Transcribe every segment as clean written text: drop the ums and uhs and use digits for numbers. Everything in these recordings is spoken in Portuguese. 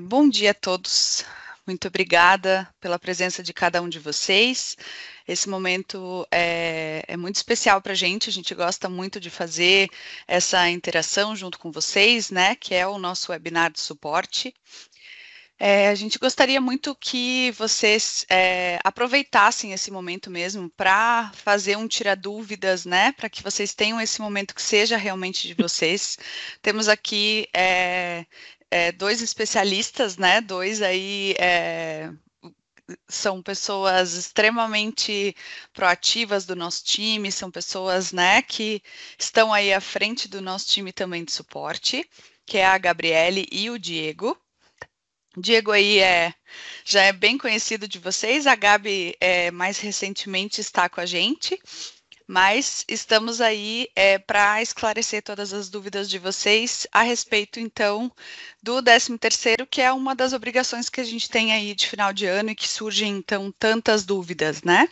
Bom dia a todos. Muito obrigada pela presença de cada um de vocês. Esse momento é muito especial para a gente gosta muito de fazer essa interação junto com vocês, né? Que é o nosso webinar de suporte. A gente gostaria muito que vocês aproveitassem esse momento mesmo para fazer um tirar dúvidas, né? Para que vocês tenham esse momento que seja realmente de vocês. Temos aqui dois especialistas, né? Dois aí são pessoas extremamente proativas do nosso time, são pessoas, né, que estão aí à frente do nosso time também de suporte, que é a Gabriele e o Diego. Diego aí já é bem conhecido de vocês, a Gabi mais recentemente está com a gente, mas estamos aí para esclarecer todas as dúvidas de vocês a respeito, então, do 13º, que é uma das obrigações que a gente tem aí de final de ano e que surgem, então, tantas dúvidas, né?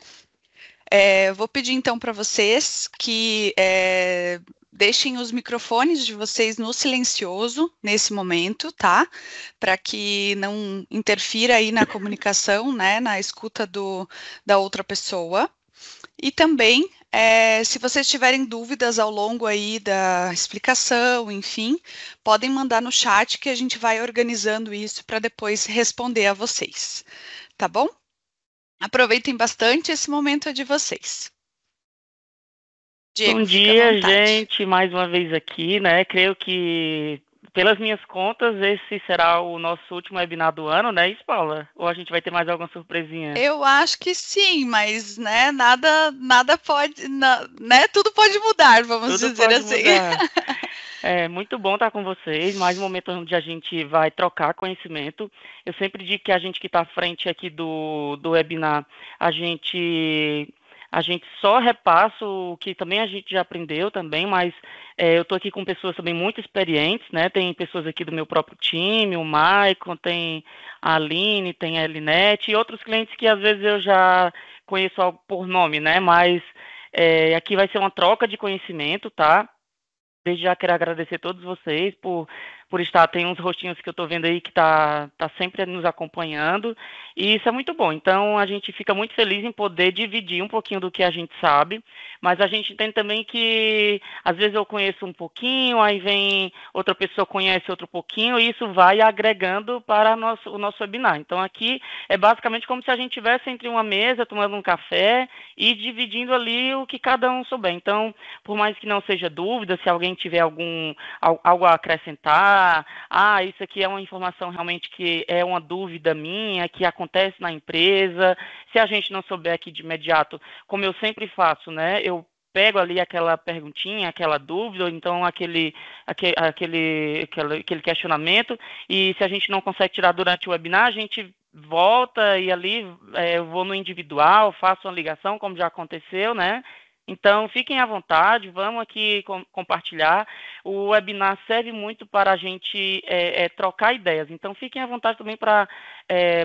Vou pedir, então, para vocês que deixem os microfones de vocês no silencioso nesse momento, tá? Para que não interfira aí na comunicação, né? Na escuta da outra pessoa. E também, se vocês tiverem dúvidas ao longo aí da explicação, enfim, podem mandar no chat que a gente vai organizando isso para depois responder a vocês, tá bom? Aproveitem bastante, esse momento é de vocês. Diego, Bom fica à dia, vontade. gente, mais uma vez aqui, né? Creio que, pelas minhas contas, esse será o nosso último webinar do ano, né, isso, Paula? Ou a gente vai ter mais alguma surpresinha? Eu acho que sim, mas né, nada pode, né? Tudo pode mudar, vamos Tudo dizer pode assim. mudar. É muito bom estar com vocês, mais um momento onde a gente vai trocar conhecimento. Eu sempre digo que a gente que está à frente aqui do webinar, a gente só repassa o que também a gente já aprendeu também, mas eu estou aqui com pessoas também muito experientes, né? Tem pessoas aqui do meu próprio time, o Maicon, tem a Aline, tem a Elinete e outros clientes que às vezes eu já conheço por nome, né? Mas aqui vai ser uma troca de conhecimento, tá? Desde já quero agradecer a todos vocês por estar, tem uns rostinhos que eu estou vendo aí que tá sempre nos acompanhando, e isso é muito bom. Então, a gente fica muito feliz em poder dividir um pouquinho do que a gente sabe, mas a gente entende também que, às vezes eu conheço um pouquinho, aí vem outra pessoa conhece outro pouquinho, e isso vai agregando para o nosso webinar. Então, aqui é basicamente como se a gente estivesse entre uma mesa, tomando um café e dividindo ali o que cada um souber. Então, por mais que não seja dúvida, se alguém tiver algo a acrescentar, isso aqui é uma informação realmente que é uma dúvida minha, que acontece na empresa, se a gente não souber aqui de imediato, como eu sempre faço, né, eu pego ali aquela perguntinha, aquela dúvida, ou então aquele questionamento, e se a gente não consegue tirar durante o webinar, a gente volta e ali eu vou no individual, faço uma ligação, como já aconteceu, né? Então, fiquem à vontade, vamos aqui compartilhar. O webinar serve muito para a gente trocar ideias. Então, fiquem à vontade também para...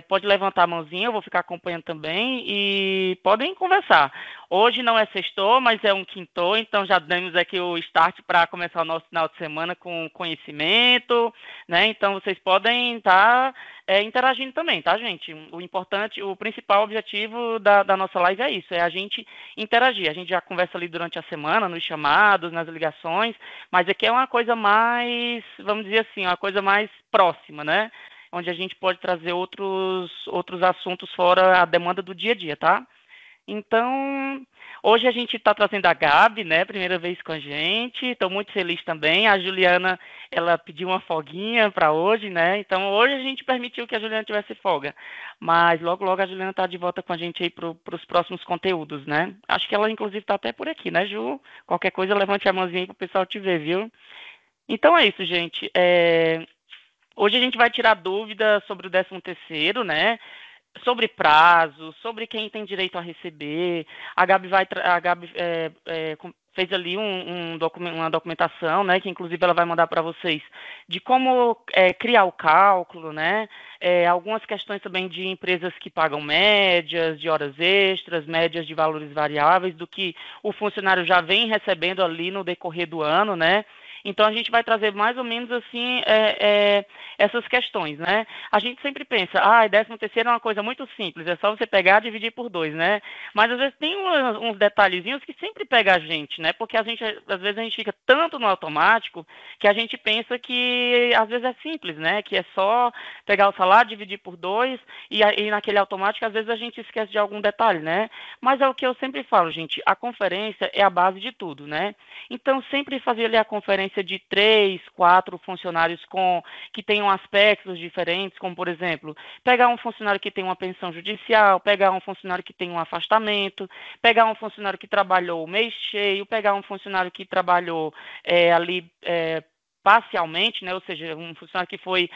pode levantar a mãozinha, eu vou ficar acompanhando também, e podem conversar. Hoje não é sextou, mas é um quintou, então já demos aqui o start para começar o nosso final de semana com conhecimento, né? Então, vocês podem estar interagindo também, tá, gente? O importante, o principal objetivo da nossa live é isso, é a gente interagir. A gente já conversa ali durante a semana, nos chamados, nas ligações, mas aqui é uma coisa mais, vamos dizer assim, uma coisa mais próxima, né? Onde a gente pode trazer outros assuntos fora a demanda do dia a dia, tá? Então, hoje a gente está trazendo a Gabi, né? Primeira vez com a gente. Estou muito feliz também. A Juliana, ela pediu uma folguinha para hoje, né? Então, hoje a gente permitiu que a Juliana tivesse folga. Mas logo, logo a Juliana está de volta com a gente aí para os próximos conteúdos, né? Acho que ela, inclusive, está até por aqui, né, Ju? Qualquer coisa, levante a mãozinha aí para o pessoal te ver, viu? Então é isso, gente. Hoje a gente vai tirar dúvidas sobre o 13º, né? Sobre prazo, sobre quem tem direito a receber. A Gabi fez ali uma documentação, né, que inclusive ela vai mandar para vocês, de como criar o cálculo, né, algumas questões também de empresas que pagam médias, de horas extras, médias de valores variáveis, do que o funcionário já vem recebendo ali no decorrer do ano, né, Então, a gente vai trazer mais ou menos assim essas questões, né? A gente sempre pensa, 13º é uma coisa muito simples, é só você pegar e dividir por 2, né? Mas às vezes tem uns detalhezinhos que sempre pega a gente, né? Porque às vezes a gente fica tanto no automático que a gente pensa que às vezes é simples, né? Que é só pegar o salário, dividir por 2 e naquele automático às vezes a gente esquece de algum detalhe, né? Mas é o que eu sempre falo, gente, a conferência é a base de tudo, né? Então sempre fazer ali a conferência de 3, 4 funcionários que tenham aspectos diferentes, como por exemplo, pegar um funcionário que tem uma pensão judicial, pegar um funcionário que tem um afastamento, pegar um funcionário que trabalhou o mês cheio, pegar um funcionário que trabalhou ali parcialmente, né, ou seja, um funcionário que foi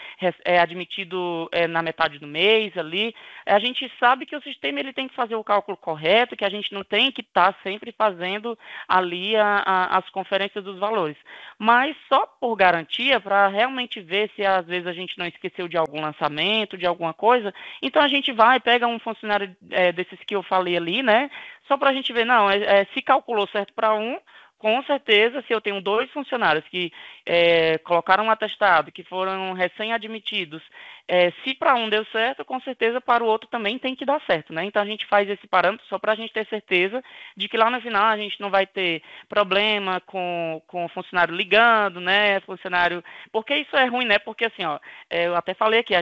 admitido na metade do mês ali, a gente sabe que o sistema ele tem que fazer o cálculo correto, que a gente não tem que estar sempre fazendo ali as conferências dos valores, mas só por garantia, para realmente ver se às vezes a gente não esqueceu de algum lançamento, de alguma coisa, então a gente vai, pega um funcionário desses que eu falei ali, né, só para a gente ver, não, se calculou certo para um, com certeza, se eu tenho 2 funcionários que colocaram um atestado, que foram recém-admitidos, se para um deu certo, com certeza para o outro também tem que dar certo, né? Então a gente faz esse parâmetro só para a gente ter certeza de que lá no final a gente não vai ter problema com o funcionário ligando, né? Funcionário. Porque isso é ruim, né? Porque assim, ó, eu até falei aqui,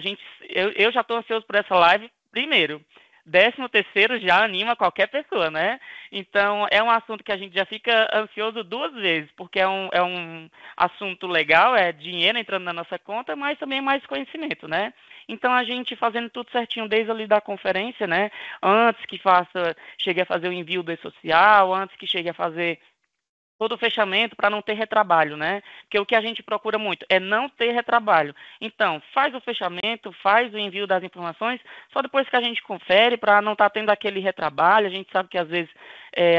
eu já estou ansioso por essa live, primeiro. 13º já anima qualquer pessoa, né? Então, é um assunto que a gente já fica ansioso 2 vezes, porque é um assunto legal, é dinheiro entrando na nossa conta, mas também mais conhecimento, né? Então, a gente fazendo tudo certinho desde ali da conferência, né? Antes que chegue a fazer o envio do e-social, antes que chegue a fazer todo o fechamento para não ter retrabalho, né? Porque o que a gente procura muito é não ter retrabalho. Então, faz o fechamento, faz o envio das informações, só depois que a gente confere para não estar tendo aquele retrabalho. A gente sabe que às vezes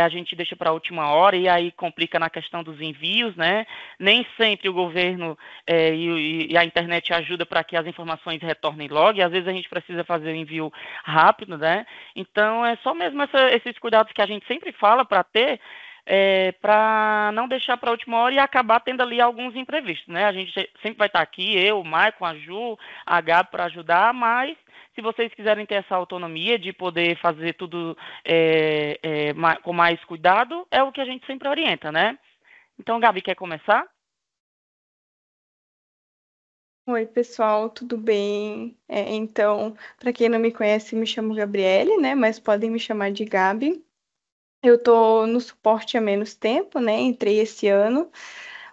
a gente deixa para a última hora e aí complica na questão dos envios, né? Nem sempre o governo e a internet ajuda para que as informações retornem logo, e às vezes a gente precisa fazer o envio rápido, né? Então, é só mesmo esses cuidados que a gente sempre fala para ter, para não deixar para a última hora e acabar tendo ali alguns imprevistos, né? A gente sempre vai estar aqui, eu, o Maicon, a Ju, a Gabi para ajudar, mas se vocês quiserem ter essa autonomia de poder fazer tudo com mais cuidado, é o que a gente sempre orienta, né? Então, Gabi, quer começar? Oi, pessoal, tudo bem? Então, para quem não me conhece, me chamo Gabriele, né? Mas podem me chamar de Gabi. Eu tô no suporte há menos tempo, né? Entrei esse ano,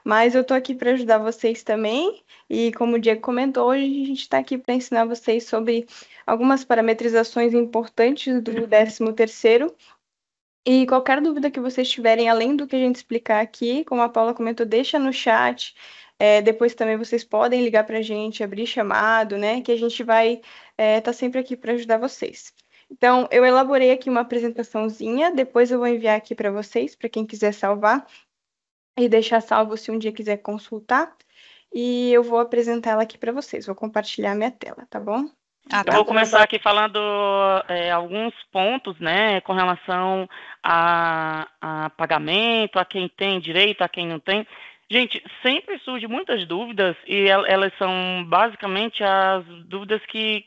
mas eu tô aqui para ajudar vocês também. E como o Diego comentou, hoje a gente está aqui para ensinar vocês sobre algumas parametrizações importantes do 13º. E qualquer dúvida que vocês tiverem, além do que a gente explicar aqui, como a Paula comentou, deixa no chat. Depois também vocês podem ligar para a gente, abrir chamado, né? Que a gente vai estar sempre aqui para ajudar vocês. Então, eu elaborei aqui uma apresentaçãozinha, depois eu vou enviar aqui para vocês, para quem quiser salvar e deixar salvo se um dia quiser consultar. E eu vou apresentar ela aqui para vocês. Vou compartilhar minha tela, tá bom? Eu vou começar aqui falando alguns pontos, né, com relação a pagamento, a quem tem direito, a quem não tem. Gente, sempre surgem muitas dúvidas e elas são basicamente as dúvidas que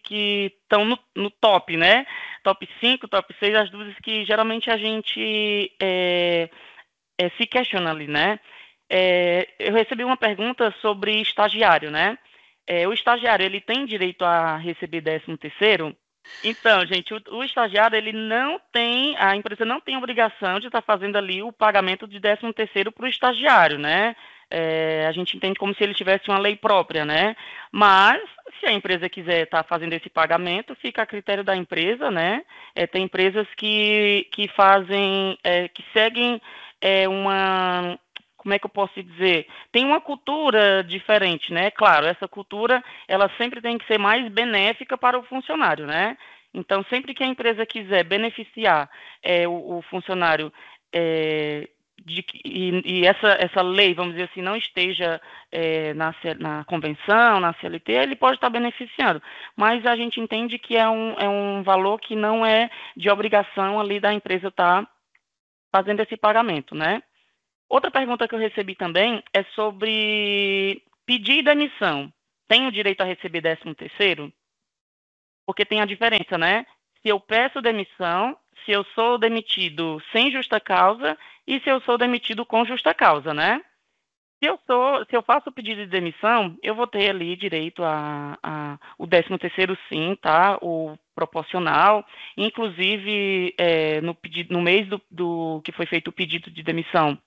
estão no top, né? Top 5, top 6, as dúvidas que geralmente a gente se questiona ali, né? Eu recebi uma pergunta sobre estagiário, né? O estagiário, ele tem direito a receber 13º? Então, gente, o estagiário, ele não tem, a empresa não tem obrigação de estar fazendo ali o pagamento de 13º para o estagiário, né? A gente entende como se ele tivesse uma lei própria, né? Mas, se a empresa quiser estar fazendo esse pagamento, fica a critério da empresa, né? Tem empresas que fazem, que seguem uma, como é que eu posso dizer? Tem uma cultura diferente, né? Claro, essa cultura, ela sempre tem que ser mais benéfica para o funcionário, né? Então, sempre que a empresa quiser beneficiar o funcionário e essa lei, vamos dizer assim, não esteja na convenção, na CLT, ele pode estar beneficiando. Mas a gente entende que é um valor que não é de obrigação ali da empresa estar fazendo esse pagamento, né? Outra pergunta que eu recebi também é sobre pedir demissão. Tenho direito a receber 13º? Porque tem a diferença, né? Se eu peço demissão, se eu sou demitido sem justa causa e se eu sou demitido com justa causa, né? Se eu faço o pedido de demissão, eu vou ter ali direito o 13º sim, tá? O proporcional. Inclusive, no mês do que foi feito o pedido de demissão,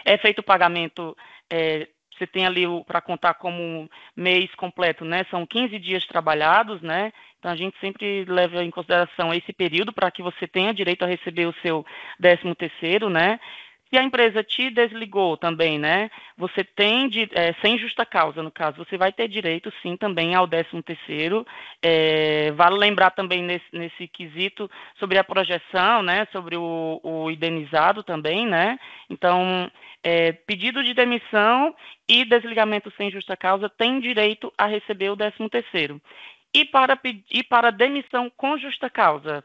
é feito o pagamento, você tem ali para contar como mês completo, né? São 15 dias trabalhados, né? Então a gente sempre leva em consideração esse período para que você tenha direito a receber o seu 13º, né? Se a empresa te desligou também, né? Você tem, sem justa causa, no caso, você vai ter direito, sim, também ao 13º. Vale lembrar também nesse quesito sobre a projeção, né? Sobre o indenizado também, né? Então, pedido de demissão e desligamento sem justa causa tem direito a receber o 13º. E para demissão com justa causa?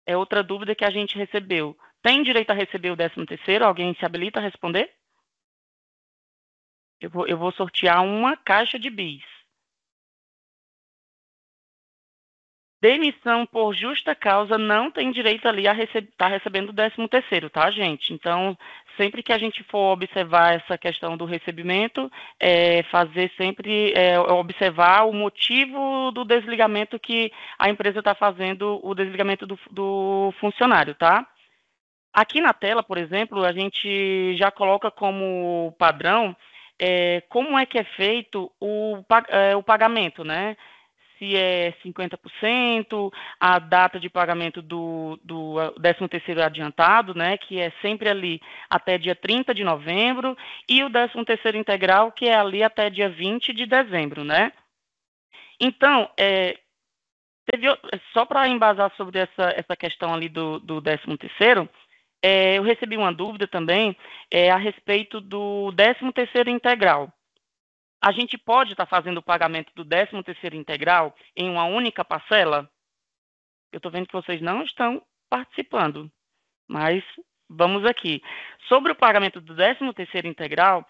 É outra dúvida que a gente recebeu. Tem direito a receber o 13º? Alguém se habilita a responder? Eu vou sortear uma caixa de bis. Demissão por justa causa não tem direito ali a estar recebendo o 13º, tá, gente? Então, sempre que a gente for observar essa questão do recebimento, fazer sempre, observar o motivo do desligamento que a empresa está fazendo, o desligamento do funcionário, tá? Aqui na tela, por exemplo, a gente já coloca como padrão como é que é feito o pagamento, né? Se é 50%, a data de pagamento do 13º adiantado, né? Que é sempre ali até dia 30 de novembro, e o 13º integral, que é ali até dia 20 de dezembro, né? Então, só para embasar sobre essa questão ali do 13º, eu recebi uma dúvida também a respeito do 13º integral. A gente pode estar fazendo o pagamento do 13º integral em uma única parcela? Eu estou vendo que vocês não estão participando, mas vamos aqui. Sobre o pagamento do 13º integral,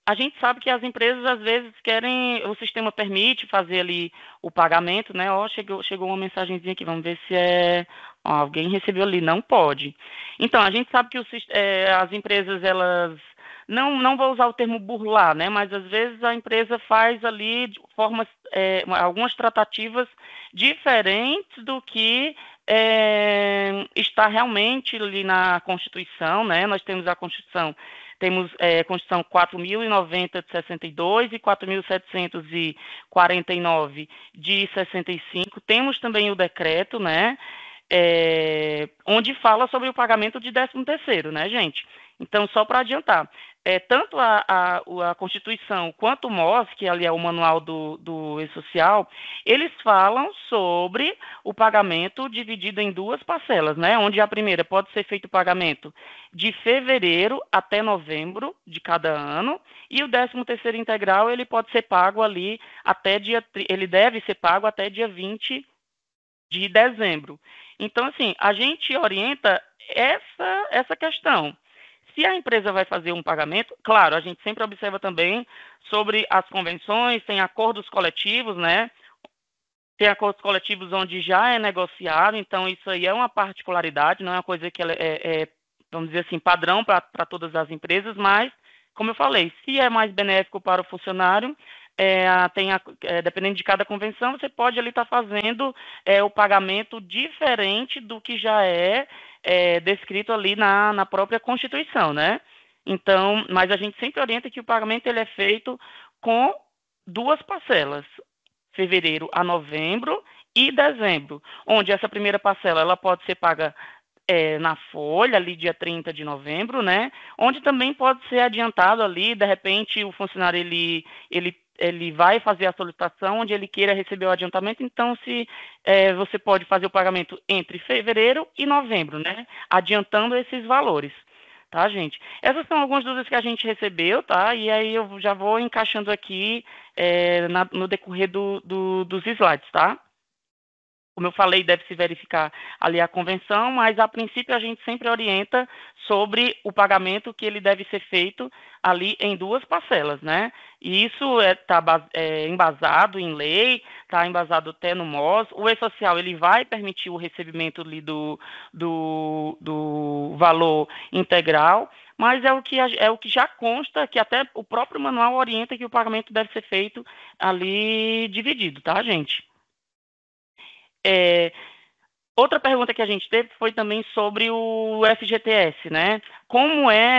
a gente sabe que as empresas às vezes querem, o sistema permite fazer ali o pagamento, né? Chegou uma mensagenzinha aqui, vamos ver se alguém recebeu ali, não pode. Então, a gente sabe que as empresas, elas, não vou usar o termo burlar, né? Mas às vezes a empresa faz ali de formas, algumas tratativas diferentes do que está realmente ali na Constituição, né? Nós temos a Constituição, Constituição 4.090 de 62 e 4.749 de 65. Temos também o decreto, né? Onde fala sobre o pagamento de 13º, né, gente? Então, só para adiantar, tanto a Constituição quanto o MOS, que ali é o Manual do E-Social, eles falam sobre o pagamento dividido em duas parcelas, né? Onde a primeira pode ser feito o pagamento de fevereiro até novembro de cada ano, e o 13º integral, ele pode ser pago ali ele deve ser pago até dia 20 de dezembro. Então, assim, a gente orienta essa questão. Se a empresa vai fazer um pagamento, claro, a gente sempre observa também sobre as convenções, tem acordos coletivos, né? Tem acordos coletivos onde já é negociado, então isso aí é uma particularidade, não é uma coisa que vamos dizer assim, padrão para todas as empresas, mas, como eu falei, se é mais benéfico para o funcionário, dependendo de cada convenção, você pode ali estar fazendo o pagamento diferente do que já é descrito ali na própria Constituição, né? Então, mas a gente sempre orienta que o pagamento ele é feito com duas parcelas, fevereiro a novembro e dezembro, onde essa primeira parcela ela pode ser paga na folha, ali dia 30 de novembro, né? Onde também pode ser adiantado ali, de repente o funcionário ele vai fazer a solicitação onde ele queira receber o adiantamento, então você pode fazer o pagamento entre fevereiro e novembro, né? Adiantando esses valores. Tá, gente? Essas são algumas dúvidas que a gente recebeu, tá? E aí eu já vou encaixando aqui no decorrer dos slides, tá? como eu falei, deve se verificar ali a convenção, mas a princípio a gente sempre orienta sobre o pagamento que ele deve ser feito ali em duas parcelas, né? E isso está embasado em lei, está embasado até no MOS. O E-Social ele vai permitir o recebimento ali do valor integral, mas é o que já consta, que até o próprio manual orienta que o pagamento deve ser feito ali dividido, tá, gente? Outra pergunta que a gente teve foi também sobre o FGTS, né?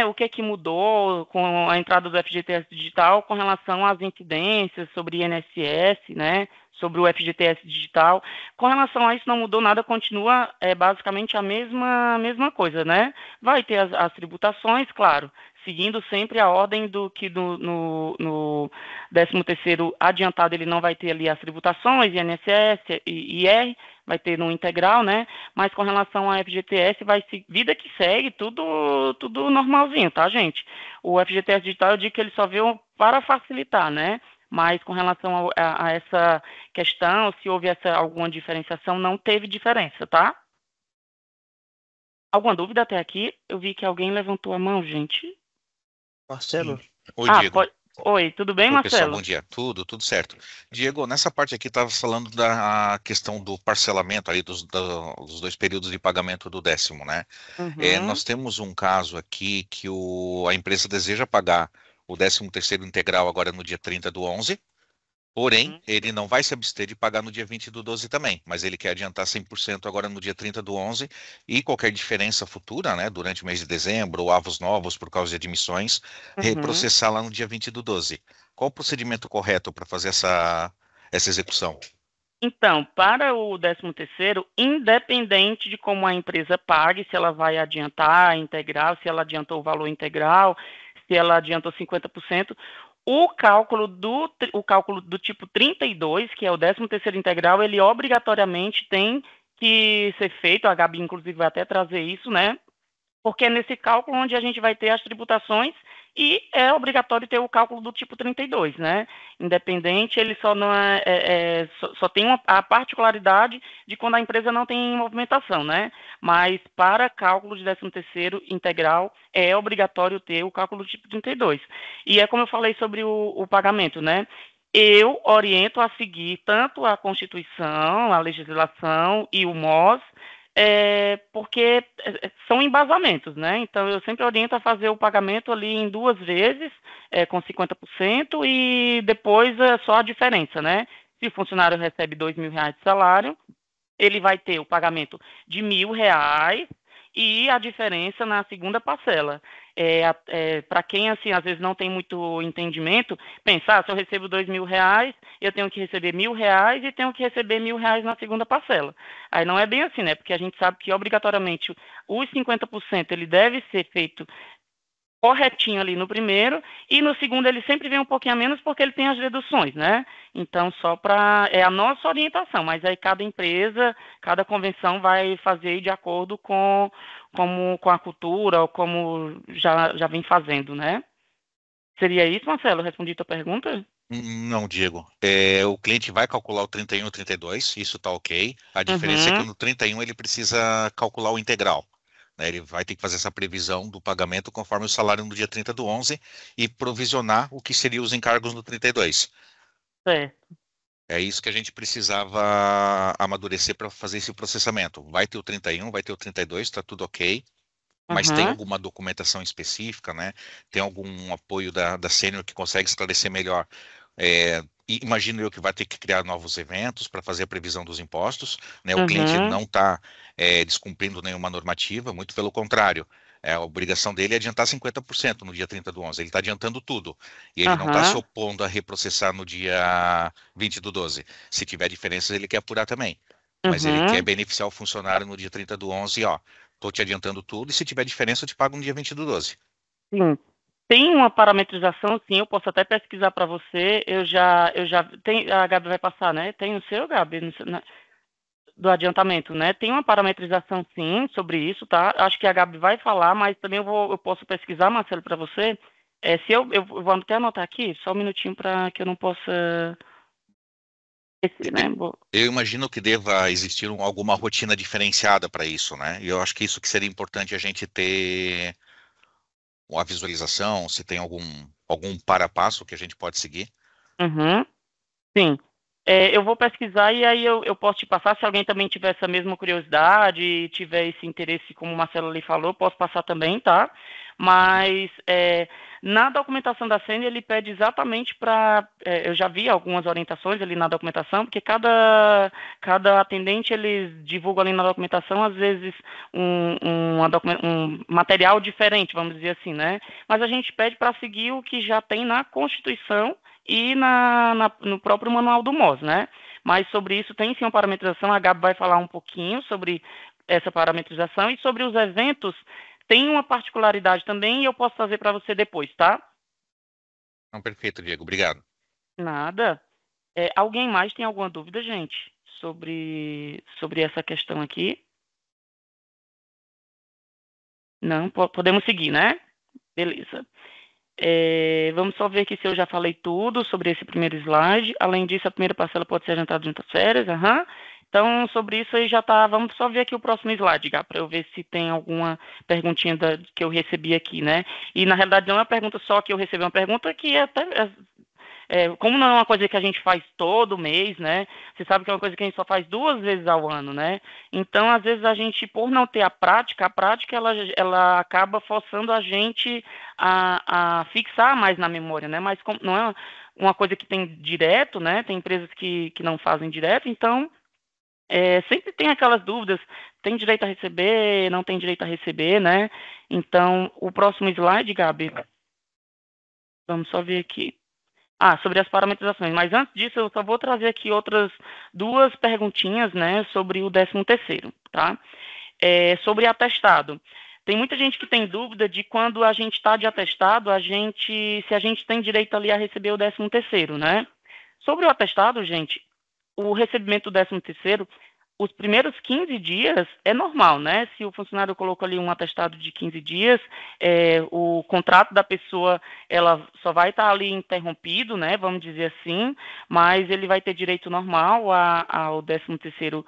O que é que mudou com a entrada do FGTS digital com relação às incidências sobre INSS, né? Sobre o FGTS digital. Com relação a isso, não mudou nada, continua basicamente a mesma coisa, né? Vai ter as tributações, claro, seguindo sempre a ordem do que no 13º adiantado ele não vai ter ali as tributações, INSS e IR, vai ter no integral, né? Mas com relação ao FGTS, vai ser vida que segue, tudo normalzinho, tá, gente? O FGTS digital, eu digo que ele só veio para facilitar, né? Mas com relação a essa questão, se houve alguma diferenciação, não teve diferença, tá? Alguma dúvida até aqui? Eu vi que alguém levantou a mão, gente. Marcelo? Sim. Oi, Diego. Oi, tudo bem, Oi, pessoal, Marcelo? bom dia. Tudo certo. Diego, nessa parte aqui estava falando da questão do parcelamento aí dos 2 períodos de pagamento do 10º, né? Uhum, Nós temos um caso aqui que a empresa deseja pagar o 13º integral agora no dia 30/11, porém, uhum, ele não vai se abster de pagar no dia 20/12 também, mas ele quer adiantar 100% agora no dia 30/11 e qualquer diferença futura, né, durante o mês de dezembro ou avos novos por causa de admissões, uhum. reprocessar lá no dia 20/12. Qual o procedimento correto para fazer essa execução? Então, para o 13º, independente de como a empresa pague, se ela vai adiantar integral, se ela adiantou o valor integral, se ela adiantou 50%, o cálculo do tipo 32, que é o 13º integral, ele obrigatoriamente tem que ser feito, a Gabi inclusive vai até trazer isso, né? Porque é nesse cálculo onde a gente vai ter as tributações e é obrigatório ter o cálculo do tipo 32, né? Independente, ele só não só tem a particularidade de quando a empresa não tem movimentação, né? Mas para cálculo de 13º integral é obrigatório ter o cálculo do tipo 32. E é como eu falei sobre o pagamento, né? Eu oriento a seguir tanto a Constituição, a legislação e o MOS, porque são embasamentos, né? Então, eu sempre oriento a fazer o pagamento ali em 2 vezes, com 50%, e depois só a diferença, né? Se o funcionário recebe R$ 2.000 de salário, ele vai ter o pagamento de R$ 1.000 e a diferença na segunda parcela. Para quem, assim, às vezes não tem muito entendimento, pensar, se eu recebo R$ 2.000, eu tenho que receber R$ 1.000 e tenho que receber R$ 1.000 na segunda parcela. Aí não é bem assim, né? Porque a gente sabe que, obrigatoriamente, os 50% ele deve ser feito corretinho ali no primeiro, e no segundo ele sempre vem um pouquinho a menos porque ele tem as deduções, né? Então, é a nossa orientação, mas aí cada empresa, cada convenção vai fazer de acordo com a cultura, ou como já vem fazendo, né? Seria isso, Marcelo? Respondi a tua pergunta? Não, Diego. O cliente vai calcular o 31 e o 32, isso está ok. A diferença é que Uhum, no 31 ele precisa calcular o integral, né? Ele vai ter que fazer essa previsão do pagamento conforme o salário no dia 30/11 e provisionar o que seriam os encargos no 32. certo. É isso que a gente precisava amadurecer para fazer esse processamento. Vai ter o 31, vai ter o 32, está tudo ok. Mas tem Uhum, alguma documentação específica, né? Tem algum apoio da Sênior que consegue esclarecer melhor? E imagino eu que vai ter que criar novos eventos para fazer a previsão dos impostos, né? O cliente uhum, não está descumprindo nenhuma normativa, muito pelo contrário. A obrigação dele é adiantar 50% no dia 30/11. Ele está adiantando tudo. E ele não está se uhum, opondo a reprocessar no dia 20/12. Se tiver diferenças, ele quer apurar também. Mas ele quer uhum. beneficiar o funcionário no dia 30/11, ó. Estou te adiantando tudo e se tiver diferença eu te pago no dia 20/12. Sim. Tem uma parametrização, sim, eu posso até pesquisar para você. A Gabi vai passar, né? Tem o seu, Gabi, do adiantamento, né? Tem uma parametrização, sim, sobre isso, tá? Acho que a Gabi vai falar, mas também eu posso pesquisar, Marcelo, para você. Se eu vou até anotar aqui, só um minutinho para que eu não possa Esse, né? Eu imagino que deva existir alguma rotina diferenciada para isso, né? E eu acho que isso que seria importante a gente ter uma visualização, se tem algum para-passo que a gente pode seguir. Uhum, sim. Eu vou pesquisar e aí eu posso te passar. Se alguém também tiver essa mesma curiosidade e tiver esse interesse, como o Marcelo ali falou, posso passar também, tá? Uhum. Mas na documentação da SENA ele pede exatamente para. Eu já vi algumas orientações ali na documentação, porque cada atendente eles divulgam ali na documentação, às vezes, um material diferente, vamos dizer assim, né? Mas a gente pede para seguir o que já tem na Constituição e no próprio manual do MOS, né? Mas sobre isso tem sim uma parametrização, a Gabi vai falar um pouquinho sobre essa parametrização e sobre os eventos tem uma particularidade também e eu posso trazer para você depois, tá? Não, perfeito, Diego, obrigado. Nada. Alguém mais tem alguma dúvida, gente, sobre essa questão aqui? Não, podemos seguir, né? Beleza. Vamos só ver aqui se eu já falei tudo sobre esse primeiro slide. Além disso, a primeira parcela pode ser adiantada durante as férias. Aham. Então, sobre isso aí já está. Vamos só ver aqui o próximo slide, Gá, para eu ver se tem alguma perguntinha que eu recebi aqui, né? E, na realidade, não é uma pergunta só que eu recebi, é uma pergunta que até como não é uma coisa que a gente faz todo mês, né? Você sabe que é uma coisa que a gente só faz 2 vezes ao ano, né? Então, às vezes, a gente, por não ter a prática ela acaba forçando a gente a fixar mais na memória, né? Mas como não é uma coisa que tem direto, né? Tem empresas que não fazem direto, então sempre tem aquelas dúvidas, tem direito a receber, não tem direito a receber, né? Então, o próximo slide, Gabi, vamos só ver aqui. Sobre as parametrizações. Mas antes disso, eu só vou trazer aqui outras 2 perguntinhas, né, sobre o 13º, tá? Sobre atestado. Tem muita gente que tem dúvida de quando a gente está de atestado, se a gente tem direito ali a receber o 13º, né? Sobre o atestado, gente, o recebimento do 13º, os primeiros 15 dias é normal, né? Se o funcionário colocou ali um atestado de 15 dias, o contrato da pessoa ela só vai estar ali interrompido, né? Vamos dizer assim, mas ele vai ter direito normal ao 13º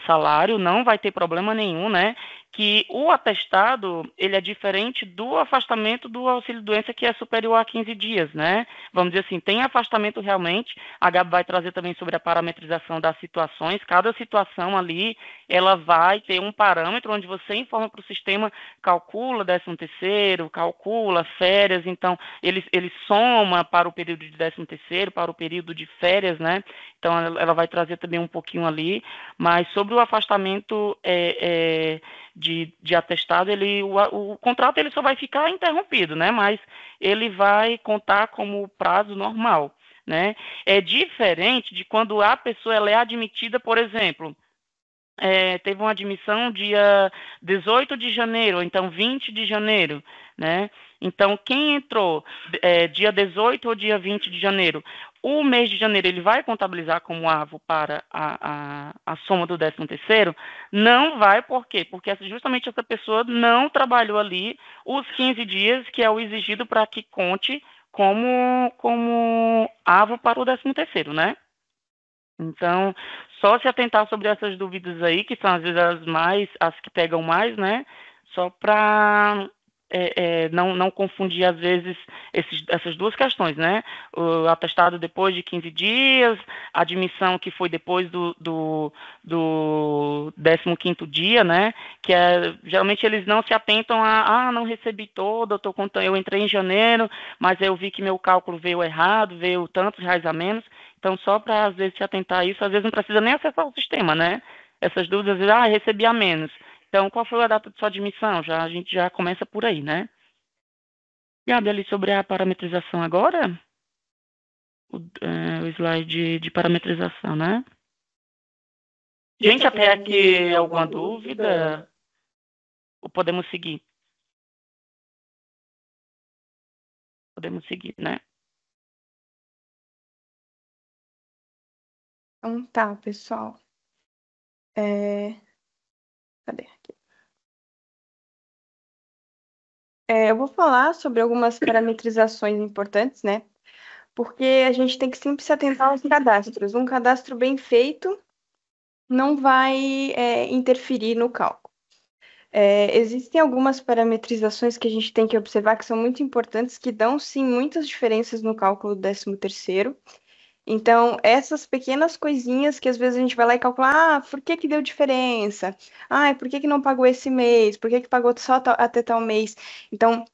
salário, não vai ter problema nenhum, né? Que o atestado ele é diferente do afastamento do auxílio-doença que é superior a 15 dias, né? Vamos dizer assim, tem afastamento realmente. A Gabi vai trazer também sobre a parametrização das situações. Cada situação ali, ela vai ter um parâmetro onde você informa para o sistema, calcula 13º, calcula férias, então ele soma para o período de 13º, para o período de férias, né? Então ela vai trazer também um pouquinho ali, mas sobre o afastamento de atestado, o contrato ele só vai ficar interrompido, né? Mas ele vai contar como prazo normal, né? É diferente de quando a pessoa ela é admitida, por exemplo, teve uma admissão dia 18 de janeiro, ou então 20 de janeiro, né? Então, quem entrou dia 18 ou dia 20 de janeiro, o mês de janeiro ele vai contabilizar como AVO para a soma do 13º? Não vai, por quê? Porque justamente essa pessoa não trabalhou ali os 15 dias, que é o exigido para que conte como AVO para o 13º, né? Então, só se atentar sobre essas dúvidas aí, que são às vezes as que pegam mais, né? Só para não confundir, às vezes, essas 2 questões, né? O atestado depois de 15 dias, a admissão que foi depois do 15º dia, né? Que geralmente eles não se atentam não recebi todo, eu entrei em janeiro, mas eu vi que meu cálculo veio errado, veio tantos reais a menos. Então, só para, às vezes, se atentar a isso, às vezes não precisa nem acessar o sistema, né? Essas dúvidas, às vezes, recebi a menos. Então, qual foi a data de sua admissão? A gente já começa por aí, né? Gabi, ali sobre a parametrização agora, o slide de parametrização, né? Gente, até aqui alguma dúvida? Ou podemos seguir? Podemos seguir, né? Então tá, pessoal. Cadê aqui? Eu vou falar sobre algumas parametrizações importantes, né? porque a gente tem que sempre se atentar aos cadastros. Um cadastro bem feito não vai interferir no cálculo. Existem algumas parametrizações que a gente tem que observar que são muito importantes, que dão, sim, muitas diferenças no cálculo do 13º. Então, essas pequenas coisinhas que às vezes a gente vai lá e calcula, por que que deu diferença? Por que que não pagou esse mês? Por que que pagou só até tal mês? Então,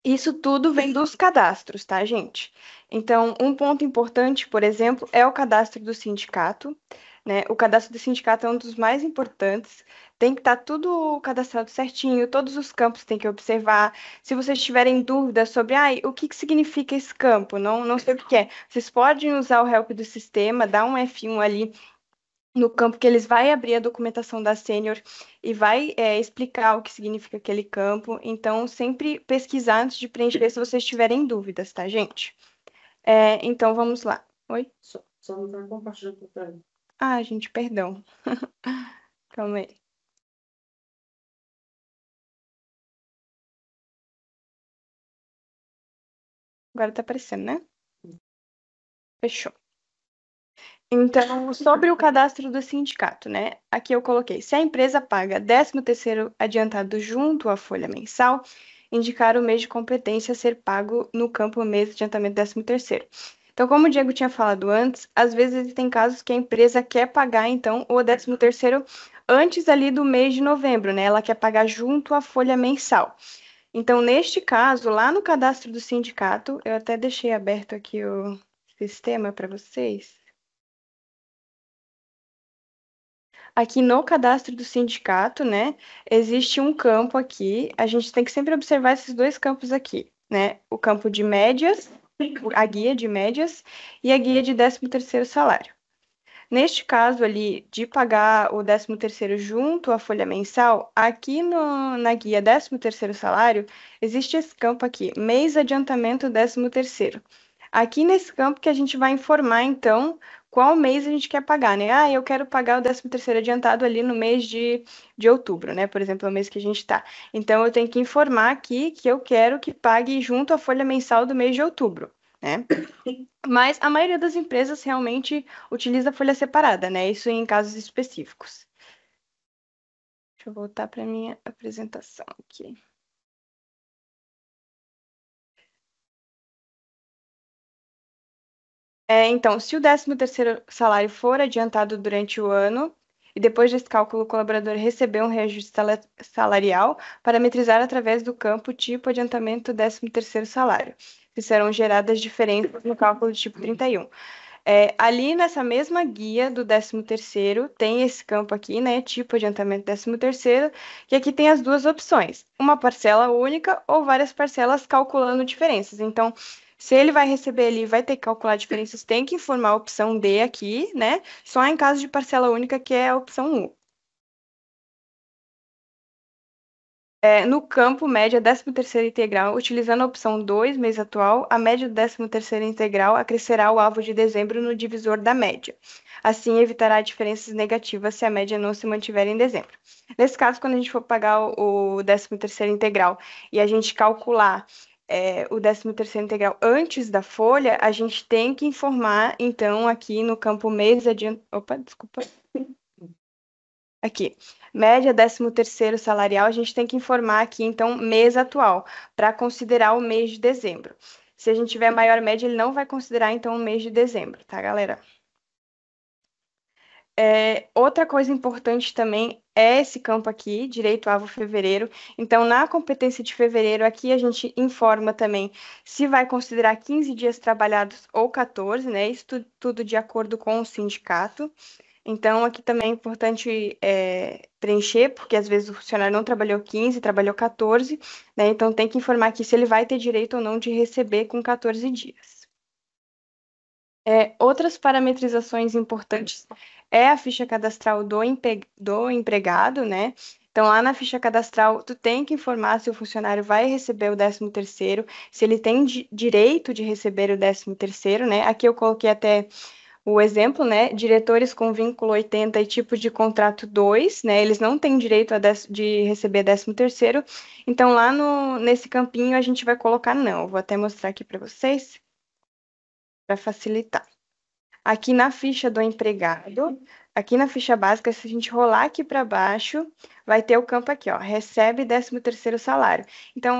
isso tudo vem dos cadastros, tá, gente? Então, um ponto importante, por exemplo, é o cadastro do sindicato, né? O cadastro do sindicato é um dos mais importantes. Tem que estar tudo cadastrado certinho, todos os campos tem que observar. Se vocês tiverem dúvidas sobre, o que que significa esse campo? Não sei o que é. Vocês podem usar o help do sistema, dar um F1 ali no campo que eles vai abrir a documentação da Sênior e vai explicar o que significa aquele campo. Então, sempre pesquisar antes de preencher se vocês tiverem dúvidas, tá, gente? Então, vamos lá. Oi? Só não tá compartilhando com ele. Gente, perdão. Calma aí. Agora tá aparecendo, né? Fechou. Então, sobre o cadastro do sindicato, né? Aqui eu coloquei, se a empresa paga 13º adiantado junto à folha mensal, indicar o mês de competência a ser pago no campo mês de adiantamento 13º. Então, como o Diego tinha falado antes, às vezes existem casos que a empresa quer pagar, então, o 13º antes ali do mês de novembro, né? Ela quer pagar junto à folha mensal. Então, neste caso, lá no cadastro do sindicato, eu até deixei aberto aqui o sistema para vocês. Aqui no cadastro do sindicato, né, existe um campo aqui, a gente tem que sempre observar esses dois campos aqui, né, o campo de médias, a guia de médias e a guia de 13º salário. Neste caso ali, de pagar o 13º junto à folha mensal, aqui na guia 13º salário, existe esse campo aqui, mês adiantamento 13º. Aqui nesse campo que a gente vai informar, então, qual mês a gente quer pagar, né? Eu quero pagar o 13º adiantado ali no mês de outubro, né? Por exemplo, é o mês que a gente está. Então, eu tenho que informar aqui que eu quero que pague junto à folha mensal do mês de outubro, né? Mas a maioria das empresas realmente utiliza a folha separada, né? Isso em casos específicos. Deixa eu voltar para minha apresentação aqui. Então, se o 13º salário for adiantado durante o ano, e depois desse cálculo o colaborador receber um reajuste salarial, parametrizar através do campo tipo adiantamento do 13º salário, que serão geradas diferenças no cálculo do tipo 31. Ali nessa mesma guia do 13º, tem esse campo aqui, né, tipo adiantamento 13º, que aqui tem as duas opções, uma parcela única ou várias parcelas calculando diferenças. Então, se ele vai receber ali, vai ter que calcular diferenças, tem que informar a opção D aqui, né, só em caso de parcela única, que é a opção U. No campo média 13º integral, utilizando a opção 2, mês atual, a média do 13º integral acrescerá o alvo de dezembro no divisor da média. Assim, evitará diferenças negativas se a média não se mantiver em dezembro. Nesse caso, quando a gente for pagar o 13º integral e a gente calcular o 13º integral antes da folha, a gente tem que informar, então, aqui no campo mês adiante... Opa, desculpa. Aqui, média 13º salarial, a gente tem que informar aqui, então, mês atual, para considerar o mês de dezembro. Se a gente tiver maior média, ele não vai considerar, então, o mês de dezembro, tá, galera? Outra coisa importante também é esse campo aqui, direito avo fevereiro. Então, na competência de fevereiro, aqui a gente informa também se vai considerar 15 dias trabalhados ou 14, né? Isso tudo de acordo com o sindicato. Então, aqui também é importante preencher, porque às vezes o funcionário não trabalhou 15, trabalhou 14, né? Então, tem que informar aqui se ele vai ter direito ou não de receber com 14 dias. Outras parametrizações importantes é a ficha cadastral do empregado, né? Então, lá na ficha cadastral, tu tem que informar se o funcionário vai receber o 13º, se ele tem direito de receber o 13º, né? Aqui eu coloquei até o exemplo, né? Diretores com vínculo 80 e tipo de contrato 2, né? Eles não têm direito de receber 13º. Então, lá nesse campinho, a gente vai colocar não. Vou até mostrar aqui para vocês. para facilitar. Aqui na ficha do empregado, aqui na ficha básica, se a gente rolar aqui para baixo, vai ter o campo aqui, ó, recebe 13º salário. Então,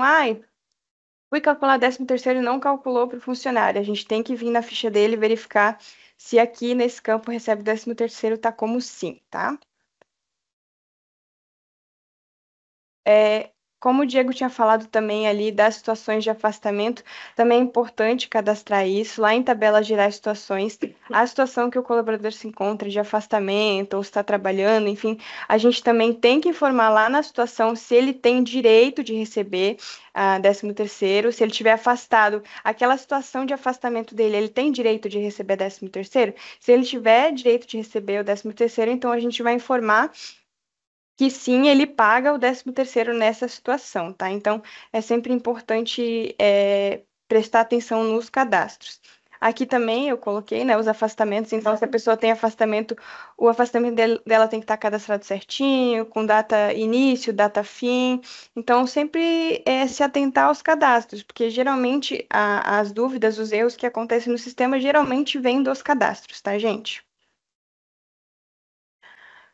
fui calcular 13º e não calculou para o funcionário. A gente tem que vir na ficha dele e verificar se aqui nesse campo recebe 13º tá como sim, tá? Como o Diego tinha falado também ali das situações de afastamento, também é importante cadastrar isso lá em tabela gerais de situações. A situação que o colaborador se encontra de afastamento ou está trabalhando, enfim, a gente também tem que informar lá na situação se ele tem direito de receber 13º, se ele estiver afastado, aquela situação de afastamento dele, ele tem direito de receber 13º? Se ele tiver direito de receber o 13º, então a gente vai informar que sim, ele paga o 13º nessa situação, tá? Então, é sempre importante prestar atenção nos cadastros. Aqui também eu coloquei, né, os afastamentos, então se a pessoa tem afastamento, o afastamento dela tem que estar cadastrado certinho, com data início, data fim, então sempre se atentar aos cadastros, porque geralmente as dúvidas, os erros que acontecem no sistema geralmente vêm dos cadastros, tá, gente?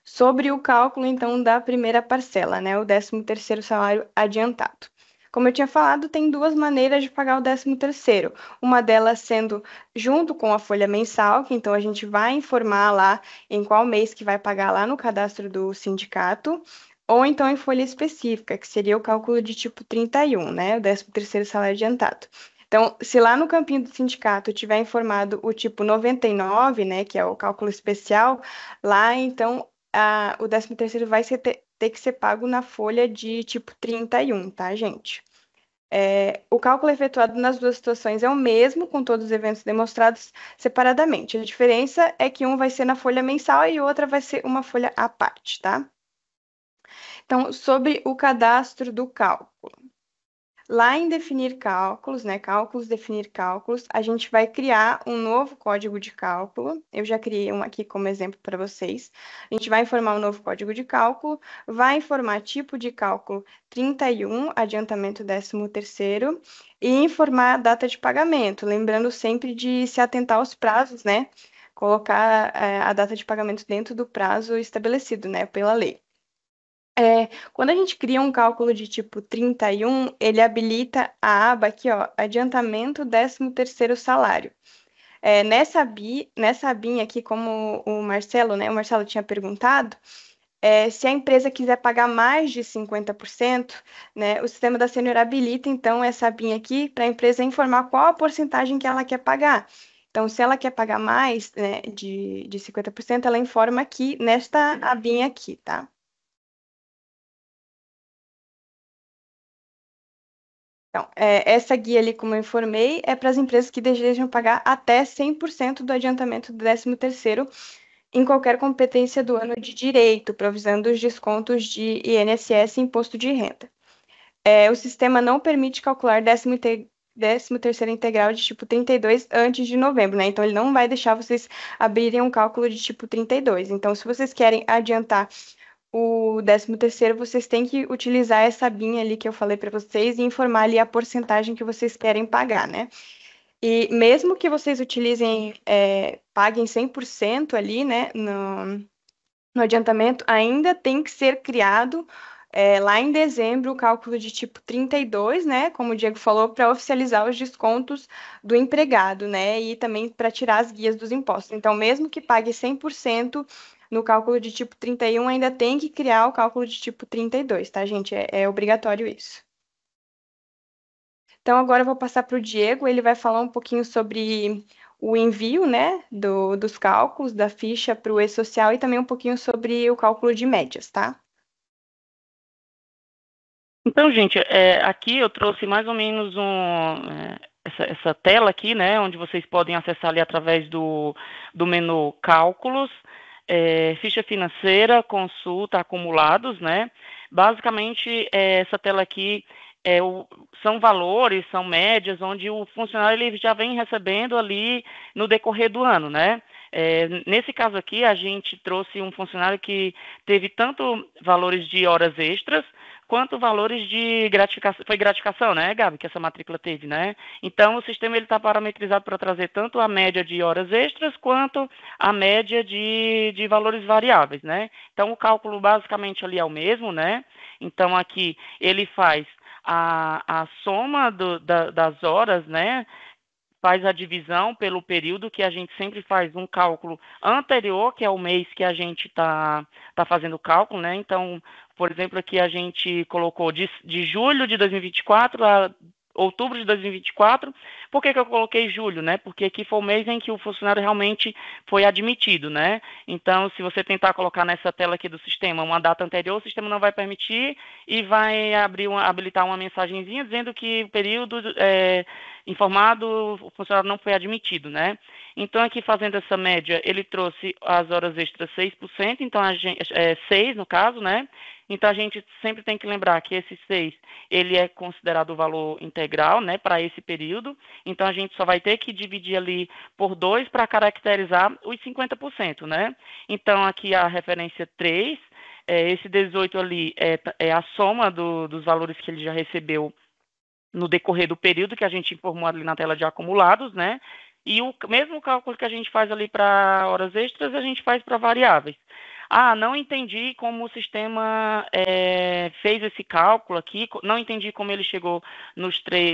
Sobre o cálculo, então, da primeira parcela, né, o 13º salário adiantado. Como eu tinha falado, tem duas maneiras de pagar o 13º. Uma delas sendo junto com a folha mensal, que então a gente vai informar lá em qual mês que vai pagar lá no cadastro do sindicato, ou então em folha específica, que seria o cálculo de tipo 31, né, o 13º salário adiantado. Então, se lá no campinho do sindicato tiver informado o tipo 99, né, que é o cálculo especial, lá então o 13º vai ter que ser pago na folha de tipo 31, tá, gente? O cálculo efetuado nas duas situações é o mesmo, com todos os eventos demonstrados separadamente. A diferença é que um vai ser na folha mensal e outra vai ser uma folha à parte, tá? Então, sobre o cadastro do cálculo. Lá em definir cálculos, né? Cálculos, definir cálculos, a gente vai criar um novo código de cálculo. Eu já criei um aqui como exemplo para vocês. A gente vai informar um novo código de cálculo, vai informar tipo de cálculo 31, adiantamento 13º, e informar a data de pagamento, lembrando sempre de se atentar aos prazos, né? Colocar a data de pagamento dentro do prazo estabelecido, né? Pela lei. Quando a gente cria um cálculo de tipo 31, ele habilita a aba aqui, ó, adiantamento 13º salário. Nessa abinha aqui, como o Marcelo, né, o Marcelo tinha perguntado, se a empresa quiser pagar mais de 50%, né, o sistema da Sênior habilita, então, essa abinha aqui para a empresa informar qual a porcentagem que ela quer pagar. Então, se ela quer pagar mais, né, de 50%, ela informa aqui nesta abinha aqui, tá? Então, essa guia ali, como eu informei, é para as empresas que desejam pagar até 100% do adiantamento do 13º em qualquer competência do ano de direito, provisando os descontos de INSS e imposto de renda. O sistema não permite calcular 13º integral de tipo 32 antes de novembro, né? Então, ele não vai deixar vocês abrirem um cálculo de tipo 32. Então, se vocês querem adiantar o 13º, vocês têm que utilizar essa abinha ali que eu falei para vocês e informar ali a porcentagem que vocês querem pagar, né? E mesmo que vocês utilizem, paguem 100% ali, né, no adiantamento, ainda tem que ser criado lá em dezembro o cálculo de tipo 32, né, como o Diego falou, para oficializar os descontos do empregado, né, e também para tirar as guias dos impostos. Então, mesmo que pague 100% no cálculo de tipo 31, ainda tem que criar o cálculo de tipo 32, tá, gente? É obrigatório isso. Então, agora eu vou passar para o Diego, ele vai falar um pouquinho sobre o envio, né, dos cálculos da ficha para o e-social e também um pouquinho sobre o cálculo de médias, tá? Então, gente, aqui eu trouxe mais ou menos essa tela aqui, né, onde vocês podem acessar ali através do menu Cálculos, ficha financeira, consulta, acumulados, né? Basicamente, essa tela aqui são valores, são médias, onde o funcionário ele já vem recebendo ali no decorrer do ano, né? Nesse caso aqui, a gente trouxe um funcionário que teve tanto valores de horas extras, quanto valores de gratificação, foi gratificação, né, Gabi, que essa matrícula teve, né? Então, o sistema está parametrizado para trazer tanto a média de horas extras quanto a média de valores variáveis, né? Então, o cálculo basicamente ali é o mesmo, né? Então, aqui ele faz a soma das horas, né? Faz a divisão pelo período, que a gente sempre faz um cálculo anterior, que é o mês que a gente está fazendo o cálculo, né? Então, por exemplo, aqui a gente colocou de julho de 2024 a outubro de 2024. Por que eu coloquei julho, né? Porque aqui foi o mês em que o funcionário realmente foi admitido, né? Então, se você tentar colocar nessa tela aqui do sistema uma data anterior, o sistema não vai permitir e vai habilitar uma mensagenzinha dizendo que o período informado, o funcionário não foi admitido, né? Então, aqui fazendo essa média, ele trouxe as horas extras 6%, então a gente, 6 no caso, né? Então, a gente sempre tem que lembrar que esse 6, ele é considerado o valor integral, né, para esse período. Então, a gente só vai ter que dividir ali por 2 para caracterizar os 50%, né? Então, aqui a referência 3, esse 18 ali é a soma dos valores que ele já recebeu no decorrer do período que a gente informou ali na tela de acumulados, né? E o mesmo cálculo que a gente faz ali para horas extras, a gente faz para variáveis. Ah, não entendi como o sistema fez esse cálculo aqui, não entendi como ele chegou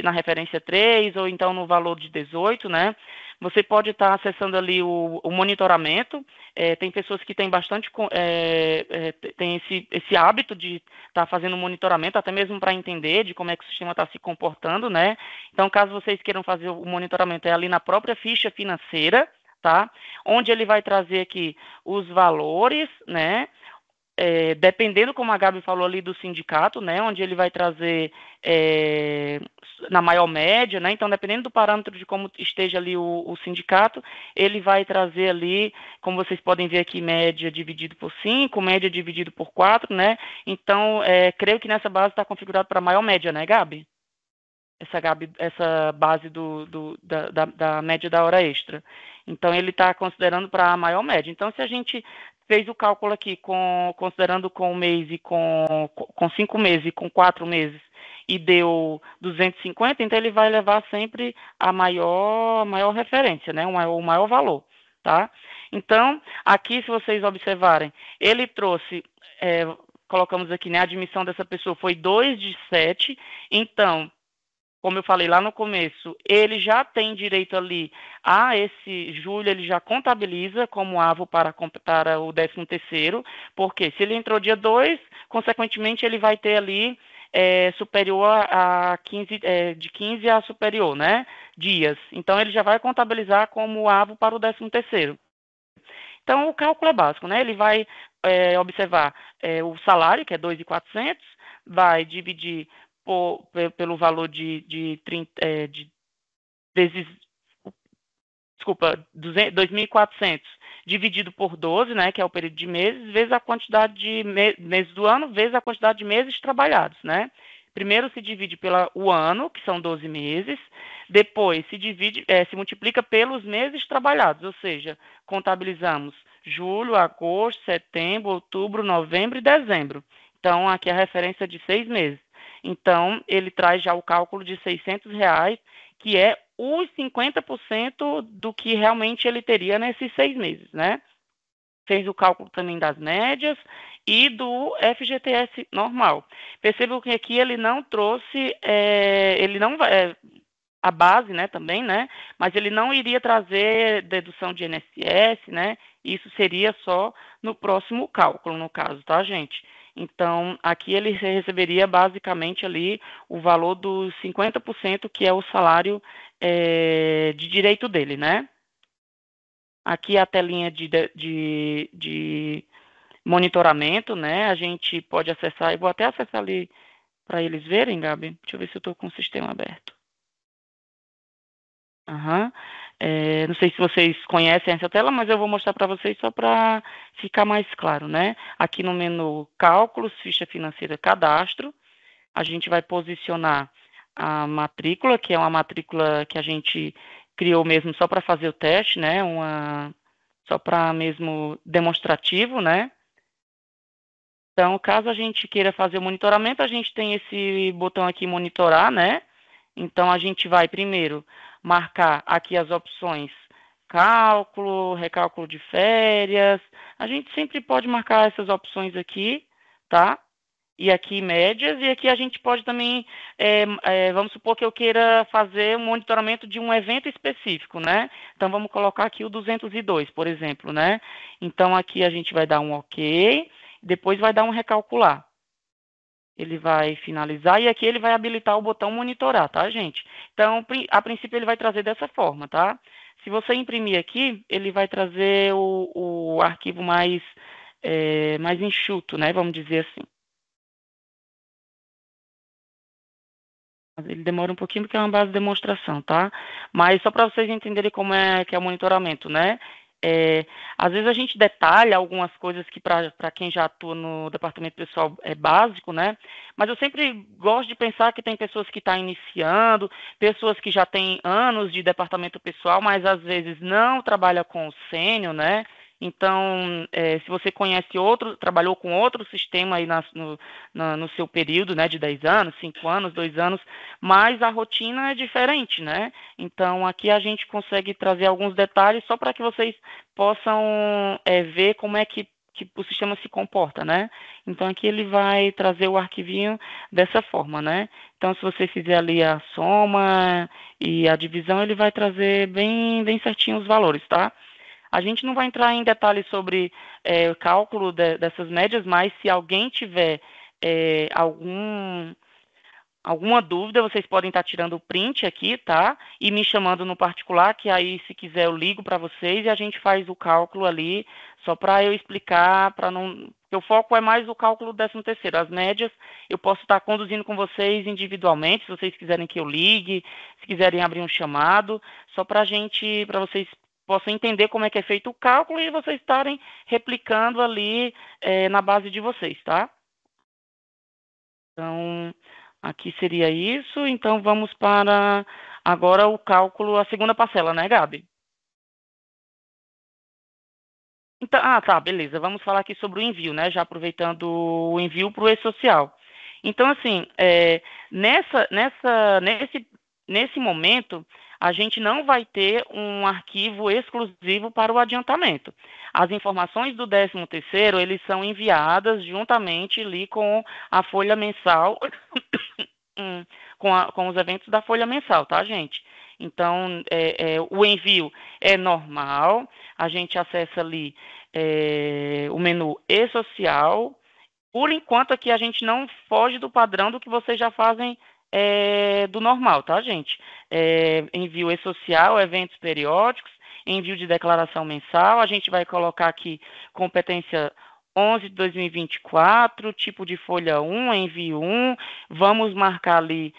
na referência 3, ou então no valor de 18, né? Você pode estar acessando ali o monitoramento. Tem pessoas que têm bastante, tem esse hábito de estar fazendo monitoramento, até mesmo para entender de como é que o sistema está se comportando, né? Então, caso vocês queiram fazer o monitoramento, é ali na própria ficha financeira, tá? Onde ele vai trazer aqui os valores, né? Dependendo, como a Gabi falou ali, do sindicato, né? Onde ele vai trazer na maior média, né? Então, dependendo do parâmetro de como esteja ali o sindicato, ele vai trazer ali, como vocês podem ver aqui, média dividido por 5, média dividido por 4, né? Então, creio que nessa base está configurado para maior média, né, Gabi? Essa base da média da hora extra. Então, ele está considerando para a maior média. Então, se a gente fez o cálculo aqui, considerando com um mês e com 5 meses e com 4 meses, e deu 250, então ele vai levar sempre a maior referência, né? O maior valor, tá? Então, aqui, se vocês observarem, ele trouxe, colocamos aqui, né? A admissão dessa pessoa foi 2 de 7, então, como eu falei lá no começo, ele já tem direito ali a esse julho, ele já contabiliza como avo para o 13º, porque se ele entrou dia 2, consequentemente ele vai ter ali superior a 15, de 15 a superior, né, dias. Então ele já vai contabilizar como avo para o 13º. Então o cálculo é básico, né, ele vai observar o salário, que é 2.400, vai dividir pelo valor de 2.400 dividido por 12, né, que é o período de meses, vezes a quantidade de meses do ano, vezes a quantidade de meses trabalhados, né? Primeiro se divide pelo ano, que são 12 meses, depois se multiplica pelos meses trabalhados, ou seja, contabilizamos julho, agosto, setembro, outubro, novembro e dezembro. Então, aqui é a referência de 6 meses. Então, ele traz já o cálculo de R$600, que é os 50% do que realmente ele teria nesses 6 meses, né? Fez o cálculo também das médias e do FGTS normal. Percebam que aqui ele não trouxe, ele não vai, a base, né, também, né? Mas ele não iria trazer dedução de INSS, né? Isso seria só no próximo cálculo, no caso, tá, gente? Então, aqui ele receberia basicamente ali o valor dos 50%, que é o salário de direito dele, né? Aqui a telinha de monitoramento, né? A gente pode acessar, eu vou até acessar ali para eles verem, Gabi. Deixa eu ver se eu estou com o sistema aberto. Uhum. Não sei se vocês conhecem essa tela, mas eu vou mostrar para vocês só para ficar mais claro, né? Aqui no menu Cálculos, Ficha Financeira, Cadastro, a gente vai posicionar a matrícula, que é uma matrícula que a gente criou mesmo só para fazer o teste, né? Só para mesmo demonstrativo, né? Então, caso a gente queira fazer o monitoramento, a gente tem esse botão aqui, monitorar, né? Então, a gente vai primeiro marcar aqui as opções cálculo, recálculo de férias. A gente sempre pode marcar essas opções aqui, tá? E aqui médias, e aqui a gente pode também, vamos supor que eu queira fazer um monitoramento de um evento específico, né? Então, vamos colocar aqui o 202, por exemplo, né? Então, aqui a gente vai dar um OK, depois vai dar um recalcular. Ele vai finalizar e aqui ele vai habilitar o botão monitorar, tá, gente? Então, a princípio ele vai trazer dessa forma, tá? Se você imprimir aqui, ele vai trazer o arquivo mais enxuto, né? Vamos dizer assim. Ele demora um pouquinho porque é uma base de demonstração, tá? Mas só para vocês entenderem como é que é o monitoramento, né? Às vezes a gente detalha algumas coisas que para quem já atua no departamento pessoal é básico, né? Mas eu sempre gosto de pensar que tem pessoas que estão iniciando, pessoas que já têm anos de departamento pessoal, mas às vezes não trabalha com o sênior, né? Então, se você conhece outro, trabalhou com outro sistema aí no seu período, né, de 10 anos, 5 anos, 2 anos, mas a rotina é diferente, né? Então, aqui a gente consegue trazer alguns detalhes só para que vocês possam ver como é que o sistema se comporta, né? Então, aqui ele vai trazer o arquivinho dessa forma, né? Então, se você fizer ali a soma e a divisão, ele vai trazer bem, bem certinho os valores, tá? A gente não vai entrar em detalhes sobre o cálculo dessas médias, mas se alguém tiver alguma dúvida, vocês podem estar tirando o print aqui, tá? E me chamando no particular, que aí, se quiser, eu ligo para vocês e a gente faz o cálculo ali, só para eu explicar, para não... Porque o foco é mais o cálculo do 13º. As médias, eu posso estar conduzindo com vocês individualmente, se vocês quiserem que eu ligue, se quiserem abrir um chamado, só para vocês possam entender como é que é feito o cálculo e vocês estarem replicando ali na base de vocês, tá? Então, aqui seria isso. Então, vamos para agora o cálculo, a segunda parcela, né, Gabi? Então, tá, beleza. Vamos falar aqui sobre o envio, né? Já aproveitando o envio para o e-social. Então, assim, nesse momento, a gente não vai ter um arquivo exclusivo para o adiantamento. As informações do 13º, eles são enviadas juntamente ali com a folha mensal, com os eventos da folha mensal, tá, gente? Então, o envio é normal, a gente acessa ali o menu e-social. Por enquanto, aqui a gente não foge do padrão do que vocês já fazem do normal, tá, gente? Envio e-social, eventos periódicos, envio de declaração mensal, a gente vai colocar aqui competência 11 de 2024, tipo de folha 1, envio 1, vamos marcar ali,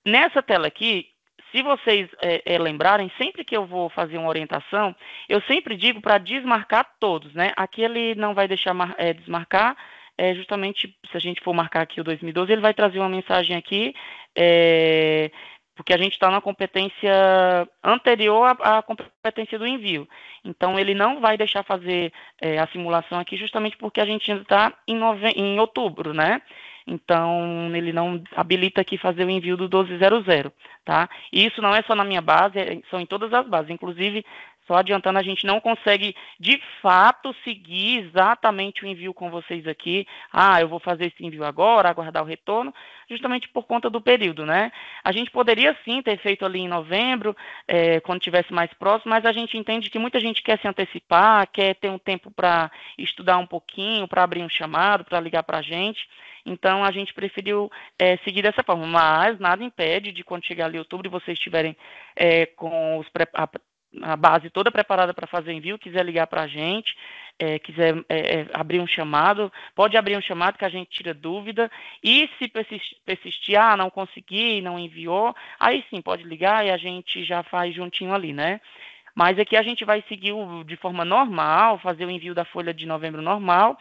nessa tela aqui, se vocês lembrarem, sempre que eu vou fazer uma orientação, eu sempre digo para desmarcar todos, né? Aqui ele não vai deixar desmarcar, justamente se a gente for marcar aqui o 2012, ele vai trazer uma mensagem aqui, porque a gente está na competência anterior à competência do envio. Então, ele não vai deixar fazer a simulação aqui, justamente porque a gente ainda está em outubro, né? Então, ele não habilita aqui fazer o envio do 1200, tá? E isso não é só na minha base, são em todas as bases. Inclusive, só adiantando, a gente não consegue, de fato, seguir exatamente o envio com vocês aqui. Eu vou fazer esse envio agora, aguardar o retorno, justamente por conta do período, né? A gente poderia, sim, ter feito ali em novembro, quando estivesse mais próximo, mas a gente entende que muita gente quer se antecipar, quer ter um tempo para estudar um pouquinho, para abrir um chamado, para ligar para a gente. Então, a gente preferiu seguir dessa forma, mas nada impede de, quando chegar ali em outubro, e vocês estiverem com a base toda preparada para fazer envio, quiser ligar para a gente, quiser abrir um chamado, pode abrir um chamado que a gente tira dúvida, e se persistir, não consegui, não enviou, aí sim, pode ligar e a gente já faz juntinho ali, né? Mas aqui a gente vai seguir de forma normal, fazer o envio da folha de novembro normal,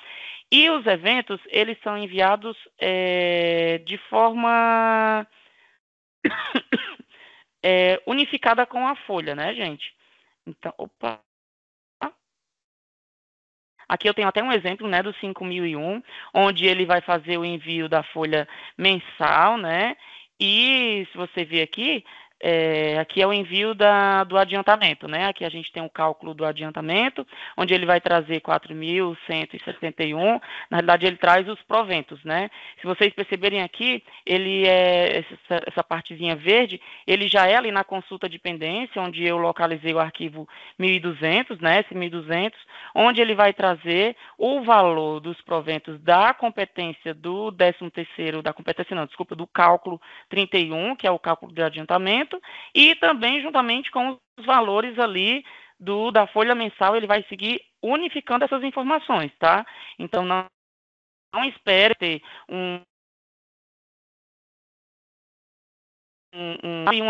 e os eventos, eles são enviados de forma unificada com a folha, né, gente? Então, Aqui eu tenho até um exemplo, né, do 5.001, onde ele vai fazer o envio da folha mensal, né? E se você ver aqui, aqui é o envio do adiantamento, né? Aqui a gente tem o cálculo do adiantamento, onde ele vai trazer 4.171. Na realidade, ele traz os proventos, né? Se vocês perceberem aqui, essa partezinha verde, ele já é ali na consulta de pendência, onde eu localizei o arquivo 1.200, né? Esse 1.200, onde ele vai trazer o valor dos proventos da competência do 13º, da competência não, desculpa, do cálculo 31, que é o cálculo de adiantamento, e também juntamente com os valores ali da folha mensal, ele vai seguir unificando essas informações, tá? Então, não espere ter um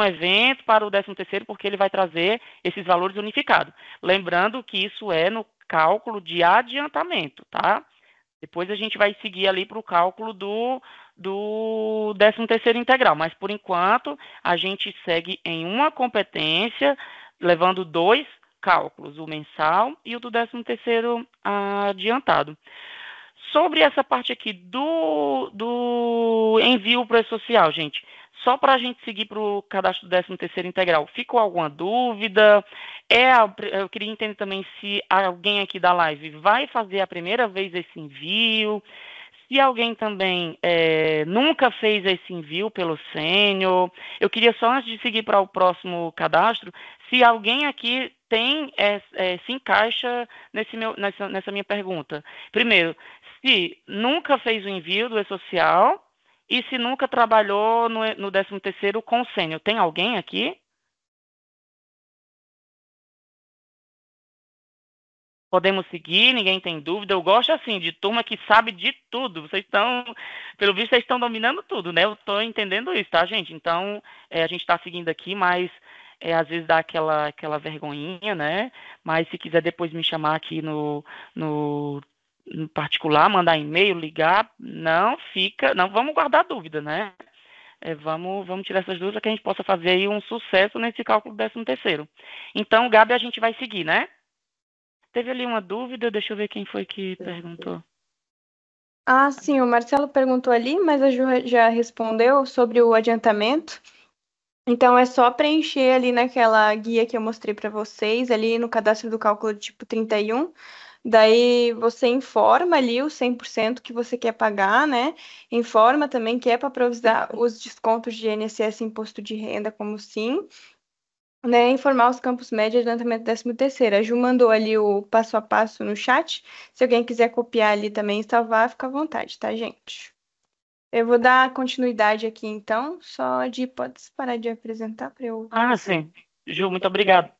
evento para o 13º, porque ele vai trazer esses valores unificados. Lembrando que isso é no cálculo de adiantamento, tá? Depois a gente vai seguir ali para o cálculo do 13º integral, mas por enquanto a gente segue em uma competência, levando 2 cálculos, o mensal e o do 13º adiantado. Sobre essa parte aqui do envio para o social, gente, só para a gente seguir para o cadastro do 13º integral, ficou alguma dúvida? Eu queria entender também se alguém aqui da live vai fazer a primeira vez esse envio, se alguém também nunca fez esse envio pelo sênior. Eu queria só, antes de seguir para o próximo cadastro, se alguém aqui se encaixa nessa minha pergunta. Primeiro, se nunca fez o envio do e-social e se nunca trabalhou no 13º com o sênior. Tem alguém aqui? Podemos seguir, ninguém tem dúvida. Eu gosto, assim, de turma que sabe de tudo. Pelo visto, vocês estão dominando tudo, né? Eu estou entendendo isso, tá, gente? Então, a gente está seguindo aqui, mas às vezes dá aquela vergonhinha, né? Mas se quiser depois me chamar aqui no particular, mandar e-mail, ligar, não vamos guardar dúvida, né? Vamos tirar essas dúvidas, que a gente possa fazer aí um sucesso nesse cálculo do 13º. Então, Gabi, a gente vai seguir, né? Teve ali uma dúvida, deixa eu ver quem foi que perguntou. Ah, sim, o Marcelo perguntou ali, mas a Ju já respondeu sobre o adiantamento. Então, é só preencher ali naquela guia que eu mostrei para vocês, ali no cadastro do cálculo de tipo 31. Daí você informa ali os 100% que você quer pagar, né? Informa também que é para provisar os descontos de INSS e Imposto de Renda como sim, né? Informar os campos médios de adiantamento 13º. A Ju mandou ali o passo a passo no chat. Se alguém quiser copiar ali também e salvar, fica à vontade, tá, gente? Eu vou dar continuidade aqui, então, pode parar de apresentar para eu... Ah, sim. Ju, muito obrigado.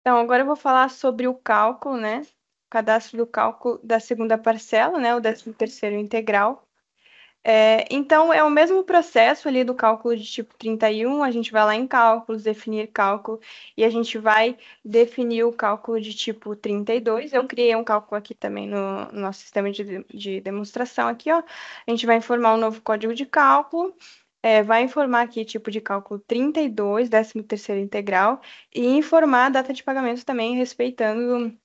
Então, agora eu vou falar sobre o cálculo, né? O cadastro do cálculo da segunda parcela, né? O 13º integral. Então, é o mesmo processo ali do cálculo de tipo 31, a gente vai lá em cálculos, definir cálculo, e a gente vai definir o cálculo de tipo 32. Eu criei um cálculo aqui também no nosso sistema de demonstração aqui, ó. A gente vai informar um novo código de cálculo, vai informar aqui tipo de cálculo 32, 13º integral, e informar a data de pagamento também, respeitando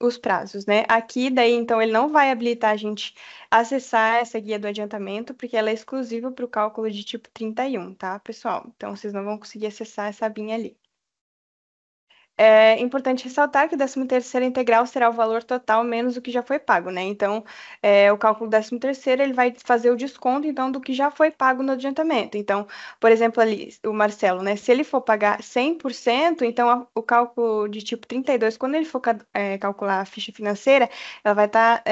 os prazos, né? Aqui, daí, então, ele não vai habilitar a gente acessar essa guia do adiantamento, porque ela é exclusiva para o cálculo de tipo 31, tá, pessoal? Então, vocês não vão conseguir acessar essa abinha ali. É importante ressaltar que o 13º integral será o valor total menos o que já foi pago, né? Então, o cálculo do 13º, ele vai fazer o desconto, então, do que já foi pago no adiantamento. Então, por exemplo, ali, o Marcelo, né? Se ele for pagar 100%, então, o cálculo de tipo 32, quando ele for calcular a ficha financeira, ela vai estar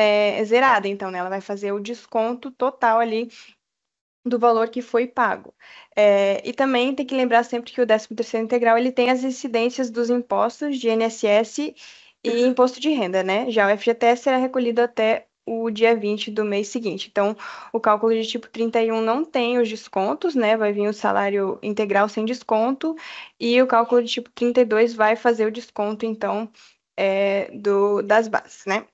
zerada, então, né? Ela vai fazer o desconto total ali do valor que foi pago. E também tem que lembrar sempre que o 13º integral ele tem as incidências dos impostos de INSS e imposto de renda, né? Já o FGTS será recolhido até o dia 20 do mês seguinte. Então, o cálculo de tipo 31 não tem os descontos, né? Vai vir o salário integral sem desconto, e o cálculo de tipo 32 vai fazer o desconto, então, das bases, né?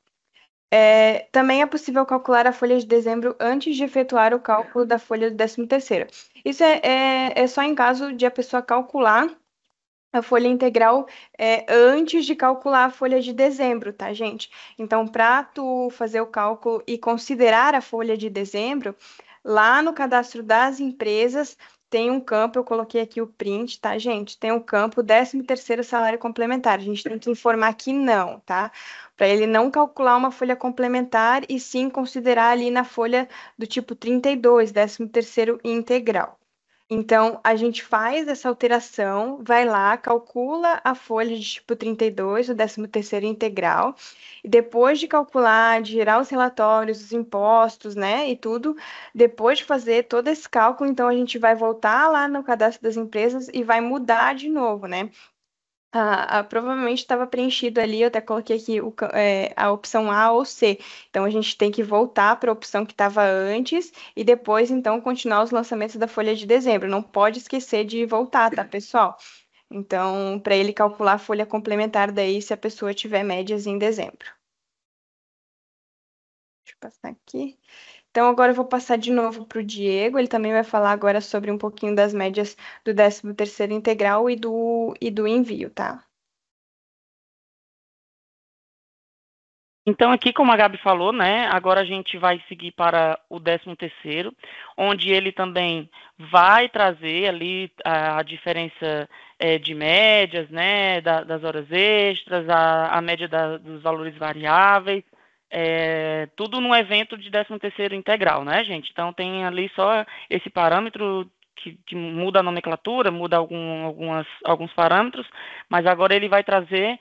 Também é possível calcular a folha de dezembro antes de efetuar o cálculo da folha do 13º. Isso é só em caso de a pessoa calcular a folha integral antes de calcular a folha de dezembro, tá, gente? Então, para tu fazer o cálculo e considerar a folha de dezembro, lá no cadastro das empresas tem um campo, eu coloquei aqui o print, tá, gente? Tem um campo 13º salário complementar. A gente tem que informar que não, tá? Para ele não calcular uma folha complementar e sim considerar ali na folha do tipo 32, 13º integral. Então, a gente faz essa alteração, vai lá, calcula a folha de tipo 32, o 13º integral, e depois de calcular, de gerar os relatórios, os impostos, né, e tudo, depois de fazer todo esse cálculo, então a gente vai voltar lá no cadastro das empresas e vai mudar de novo, né? Provavelmente estava preenchido ali, eu até coloquei aqui a opção A ou C. Então, a gente tem que voltar para a opção que estava antes e depois, então, continuar os lançamentos da folha de dezembro. Não pode esquecer de voltar, tá, pessoal? Então, para ele calcular a folha complementar daí, se a pessoa tiver médias em dezembro. Deixa eu passar aqui. Então, agora eu vou passar de novo para o Diego. Ele também vai falar agora sobre um pouquinho das médias do 13º integral e do envio, tá? Então, aqui, como a Gabi falou, né, agora a gente vai seguir para o 13º, onde ele também vai trazer ali a diferença de médias, né, das horas extras, a média dos valores variáveis, tudo no evento de 13º integral, né, gente? Então, tem ali só esse parâmetro que muda a nomenclatura, muda alguns parâmetros, mas agora ele vai trazer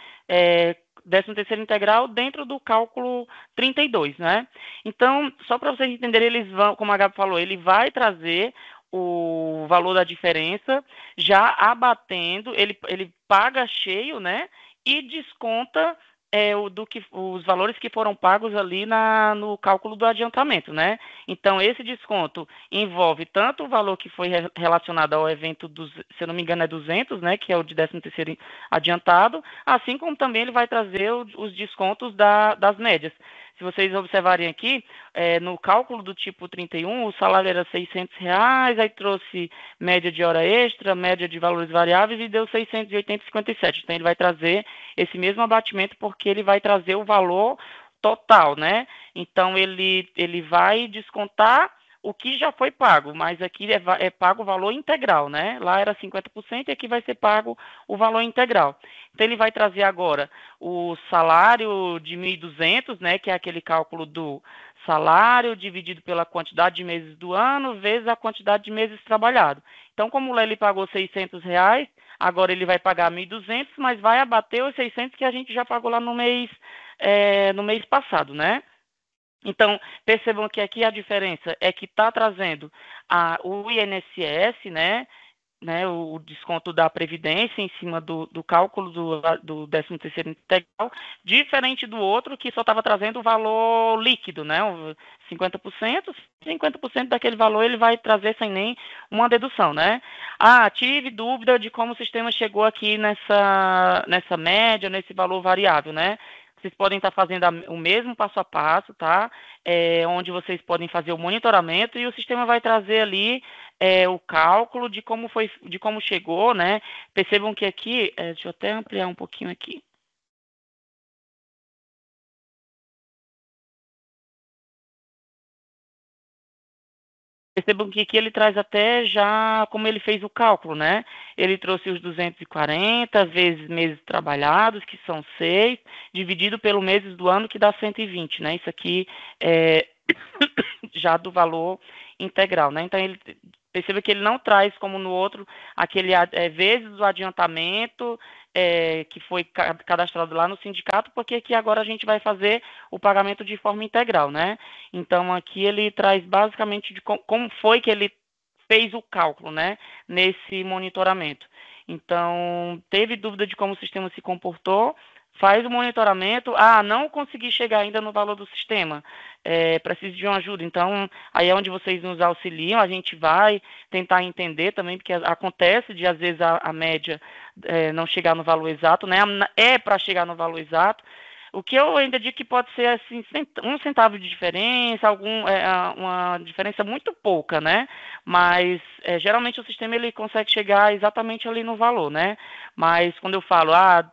13º integral dentro do cálculo 32, né? Então, só para vocês entenderem, eles vão, como a Gabi falou, ele vai trazer o valor da diferença já abatendo, ele paga cheio, né? E desconta os valores que foram pagos ali no cálculo do adiantamento, né? Então, esse desconto envolve tanto o valor que foi relacionado ao evento, se eu não me engano, é 200, né? Que é o de 13º adiantado, assim como também ele vai trazer os descontos das médias. Se vocês observarem aqui, no cálculo do tipo 31, o salário era R$600, aí trouxe média de hora extra, média de valores variáveis e deu 680,57. Então, ele vai trazer esse mesmo abatimento porque ele vai trazer o valor total, né? Então, ele vai descontar o que já foi pago, mas aqui é pago o valor integral, né? Lá era 50% e aqui vai ser pago o valor integral. Então, ele vai trazer agora o salário de 1.200, né? Que é aquele cálculo do salário dividido pela quantidade de meses do ano vezes a quantidade de meses trabalhados. Então, como lá ele pagou R$600, agora ele vai pagar 1.200, mas vai abater os 600 que a gente já pagou lá no mês passado, né? Então, percebam que aqui a diferença é que está trazendo o INSS, né, o desconto da Previdência em cima do cálculo do 13º integral, diferente do outro que só estava trazendo o valor líquido, né, 50% daquele valor ele vai trazer sem nem uma dedução, né. Tive dúvida de como o sistema chegou aqui nessa média, nesse valor variável, né. Vocês podem estar fazendo o mesmo passo a passo, tá? Onde vocês podem fazer o monitoramento e o sistema vai trazer ali o cálculo de como chegou, né? Percebam que aqui, deixa eu até ampliar um pouquinho aqui. Percebam que aqui ele traz até já como ele fez o cálculo, né? Ele trouxe os 240 vezes meses trabalhados, que são 6, dividido pelo meses do ano, que dá 120, né? Isso aqui é já do valor integral, né? Então, perceba que ele não traz, como no outro, aquele vezes o adiantamento que foi cadastrado lá no sindicato, porque aqui agora a gente vai fazer o pagamento de forma integral, né? Então, aqui ele traz basicamente de como foi que ele fez o cálculo, né, nesse monitoramento. Então, teve dúvida de como o sistema se comportou, faz o monitoramento, não consegui chegar ainda no valor do sistema, preciso de uma ajuda. Então, aí é onde vocês nos auxiliam, a gente vai tentar entender também, porque acontece de, às vezes, a média não chegar no valor exato, né? É para chegar no valor exato, O que eu ainda digo que pode ser assim, um centavo de diferença, uma diferença muito pouca, né? Mas geralmente o sistema ele consegue chegar exatamente ali no valor, né? Mas quando eu falo, R$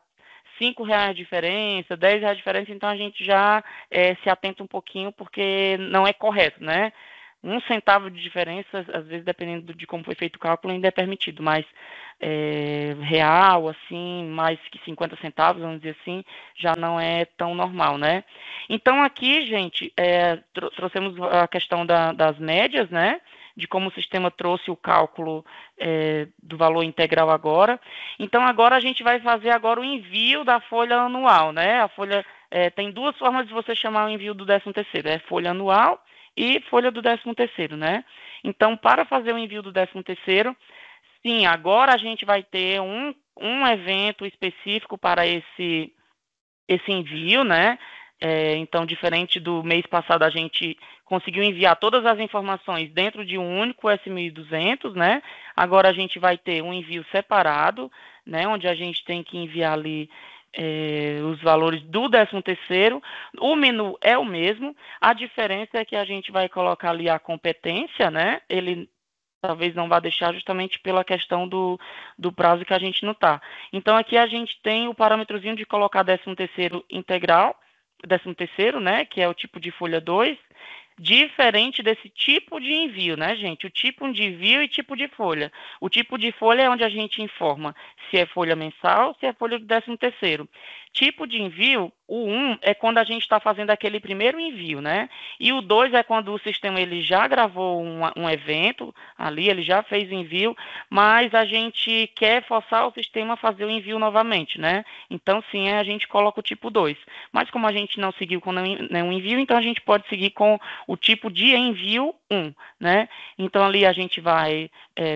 5 de diferença, R$ 10 de diferença, então a gente já se atenta um pouquinho porque não é correto, né? Um centavo de diferença, às vezes, dependendo de como foi feito o cálculo, ainda é permitido, mas real, assim, mais que 50 centavos, vamos dizer assim, já não é tão normal, né? Então, aqui, gente, trouxemos a questão das médias, né? De como o sistema trouxe o cálculo do valor integral agora. Então, agora a gente vai fazer agora o envio da folha anual, né? A folha tem duas formas de você chamar o envio do 13º, folha anual e folha do 13º, né? Então, para fazer o envio do 13º, sim, agora a gente vai ter um evento específico para esse envio, né? Então, diferente do mês passado, a gente conseguiu enviar todas as informações dentro de um único S1200, né? Agora a gente vai ter um envio separado, né? Onde a gente tem que enviar ali os valores do 13º. O menu é o mesmo, a diferença é que a gente vai colocar ali a competência, né? Ele talvez não vá deixar justamente pela questão do prazo que a gente não está. Então, aqui a gente tem o parâmetrozinho de colocar 13º integral, 13º, né, que é o tipo de folha 2, diferente desse tipo de envio, né, gente? O tipo de envio e tipo de folha. O tipo de folha é onde a gente informa se é folha mensal, se é folha do 13º. Tipo de envio, o 1 é quando a gente está fazendo aquele primeiro envio, né? E o 2 é quando o sistema ele já gravou um evento ali, ele já fez o envio, mas a gente quer forçar o sistema a fazer o envio novamente, né? Então, sim, a gente coloca o tipo 2. Mas como a gente não seguiu com nenhum envio, então a gente pode seguir com o tipo de envio 1, né? Então, ali a gente vai...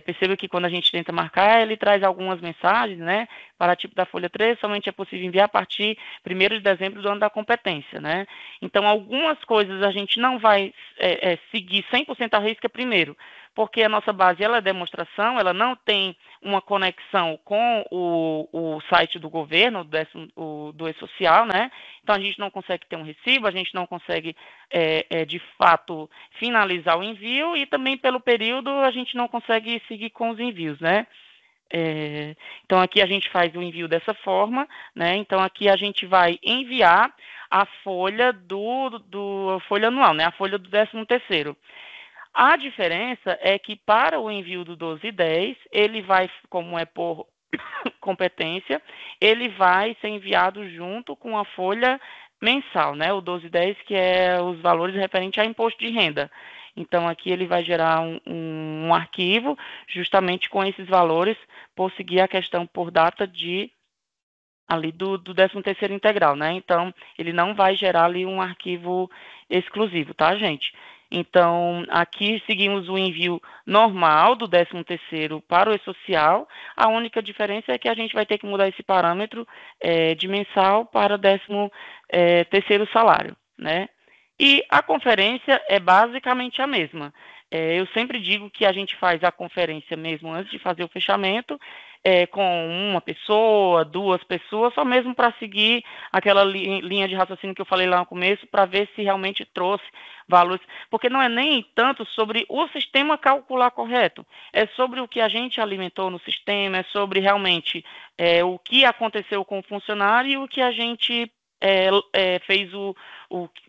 perceba que quando a gente tenta marcar, ele traz algumas mensagens, né? Para tipo da folha 3, somente é possível enviar a partir 1º de dezembro do ano da competência, né? Então, algumas coisas a gente não vai seguir 100% à risca primeiro, porque a nossa base ela é demonstração, ela não tem uma conexão com o site do governo, do E-Social, né? Então, a gente não consegue ter um recibo, a gente não consegue, de fato, finalizar o envio e também, pelo período, a gente não consegue seguir com os envios, né? Então, aqui a gente faz o envio dessa forma, né? Então, aqui a gente vai enviar a folha folha anual, né? A folha do 13º. A diferença é que para o envio do 1210, ele vai, como é por competência, ele vai ser enviado junto com a folha mensal, né? O 1210, que é os valores referentes a imposto de renda. Então, aqui ele vai gerar um arquivo justamente com esses valores, por seguir a questão por data ali do 13º integral, né? Então, ele não vai gerar ali um arquivo exclusivo, tá, gente? Então, aqui seguimos o envio normal do 13º para o E-Social. A única diferença é que a gente vai ter que mudar esse parâmetro de mensal para 13º salário, né? E a conferência é basicamente a mesma. Eu sempre digo que a gente faz a conferência mesmo antes de fazer o fechamento, com uma pessoa, duas pessoas, só mesmo para seguir aquela linha de raciocínio que eu falei lá no começo, para ver se realmente trouxe valores. Porque não é nem tanto sobre o sistema calcular correto, é sobre o que a gente alimentou no sistema, é sobre realmente o que aconteceu com o funcionário e o que a gente fez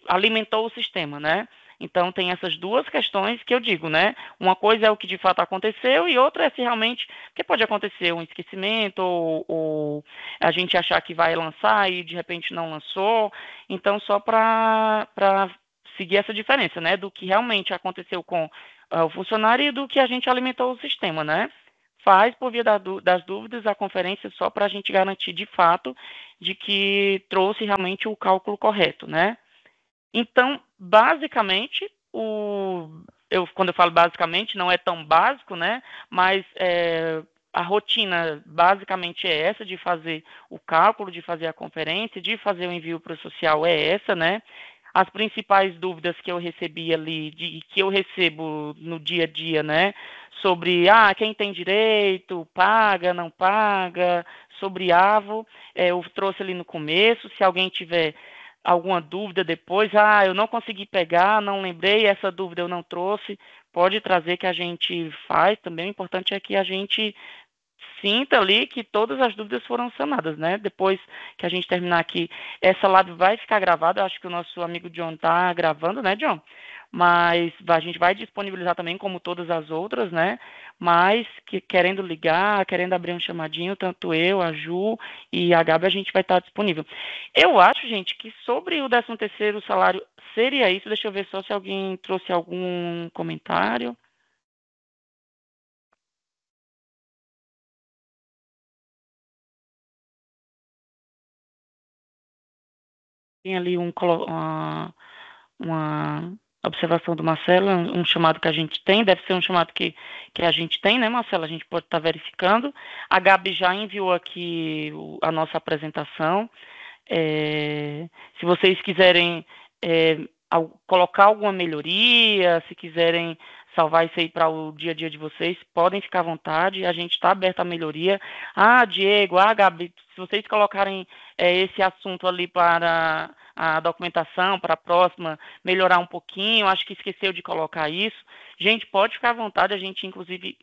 alimentou o sistema, né? Então, tem essas duas questões que eu digo, né? Uma coisa é o que de fato aconteceu e outra é se realmente... Porque pode acontecer um esquecimento ou a gente achar que vai lançar e de repente não lançou. Então, só para seguir essa diferença, né? Do que realmente aconteceu com o funcionário e do que a gente alimentou o sistema, né? Faz, por via das dúvidas, a conferência só para a gente garantir de fato de que trouxe realmente o cálculo correto, né? Então, basicamente, quando eu falo basicamente, não é tão básico, né? Mas a rotina basicamente é essa, de fazer o cálculo, de fazer a conferência, de fazer o envio para o social é essa, né? As principais dúvidas que eu recebi ali, que eu recebo no dia a dia, né? Sobre, quem tem direito, paga, não paga, sobre AVO, eu trouxe ali no começo, se alguém tiver alguma dúvida depois, eu não consegui pegar, não lembrei, essa dúvida eu não trouxe, pode trazer que a gente faz também. O importante é que a gente sinta ali que todas as dúvidas foram sanadas, né? Depois que a gente terminar aqui, essa live vai ficar gravada, eu acho que o nosso amigo John está gravando, né, John? Mas a gente vai disponibilizar também, como todas as outras, né? Mas que querendo ligar, querendo abrir um chamadinho, tanto eu, a Ju e a Gabi, a gente vai estar disponível. Eu acho, gente, que sobre o 13º salário seria isso. Deixa eu ver só se alguém trouxe algum comentário. Tem ali uma observação do Marcelo, um chamado que a gente tem, deve ser um chamado que a gente tem, né, Marcelo? A gente pode estar verificando. A Gabi já enviou aqui a nossa apresentação. Se vocês quiserem colocar alguma melhoria, se quiserem salvar isso aí para o dia a dia de vocês, podem ficar à vontade, a gente está aberto à melhoria. Diego, Gabi, se vocês colocarem esse assunto ali para a documentação, para a próxima, melhorar um pouquinho, acho que esqueceu de colocar isso. Gente, pode ficar à vontade, a gente inclusive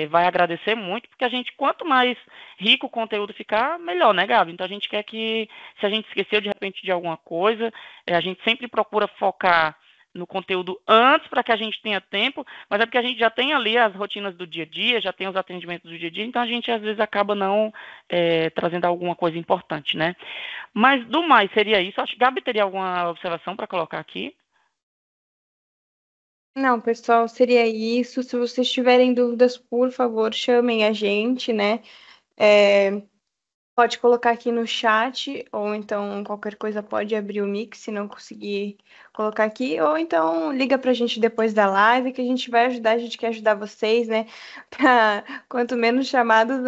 vai agradecer muito, porque a gente, quanto mais rico o conteúdo ficar, melhor, né, Gabi? Então a gente quer que, se a gente esqueceu de repente de alguma coisa, a gente sempre procura focar no conteúdo antes, para que a gente tenha tempo, mas é porque a gente já tem ali as rotinas do dia a dia, já tem os atendimentos do dia a dia, então a gente às vezes acaba não trazendo alguma coisa importante, né? Mas do mais seria isso. Acho que Gabi teria alguma observação para colocar aqui? Não, pessoal, seria isso. Se vocês tiverem dúvidas, por favor, chamem a gente, né? Pode colocar aqui no chat, ou então qualquer coisa pode abrir o mic se não conseguir colocar aqui, ou então liga pra gente depois da live que a gente vai ajudar, a gente quer ajudar vocês, né? Quanto menos chamados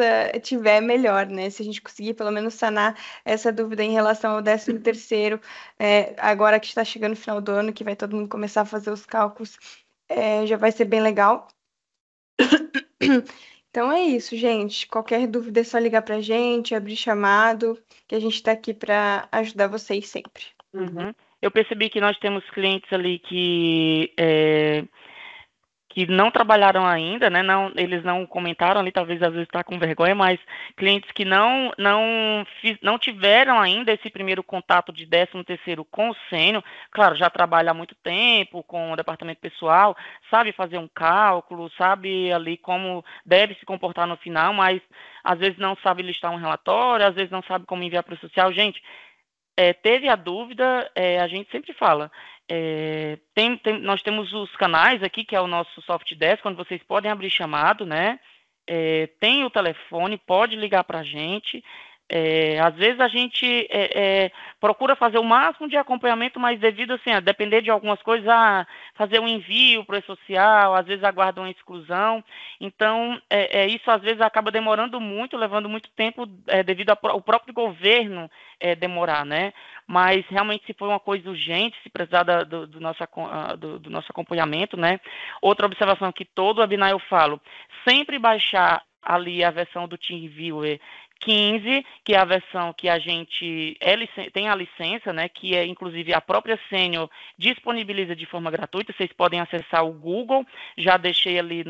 tiver, melhor, né? Se a gente conseguir pelo menos sanar essa dúvida em relação ao 13º, agora que está chegando o final do ano, que vai todo mundo começar a fazer os cálculos, já vai ser bem legal. Então é isso, gente. Qualquer dúvida é só ligar pra gente, abrir chamado, que a gente tá aqui para ajudar vocês sempre. Uhum. Eu percebi que nós temos clientes ali que não trabalharam ainda, né? Eles não comentaram ali, talvez às vezes está com vergonha, mas clientes que não tiveram ainda esse primeiro contato de 13º com o sênior, claro, já trabalha há muito tempo com o departamento pessoal, sabe fazer um cálculo, sabe ali como deve se comportar no final, mas às vezes não sabe listar um relatório, às vezes não sabe como enviar para o social. Gente, teve a dúvida, a gente sempre fala, nós temos os canais aqui, que é o nosso Soft Desk, onde vocês podem abrir chamado, né? Tem o telefone, pode ligar para a gente. Às vezes a gente procura fazer o máximo de acompanhamento, mas devido assim, a depender de algumas coisas, fazer um envio para o social, às vezes aguardam uma exclusão. Então, isso às vezes acaba demorando muito, levando muito tempo, devido ao próprio governo demorar, né? Mas realmente, se for uma coisa urgente, se precisar do nosso acompanhamento, né? Outra observação que todo webinar eu falo, sempre baixar ali a versão do TeamViewer 15, que é a versão que a gente tem a licença, né, que inclusive a própria Sênior disponibiliza de forma gratuita. Vocês podem acessar o Google, já deixei ali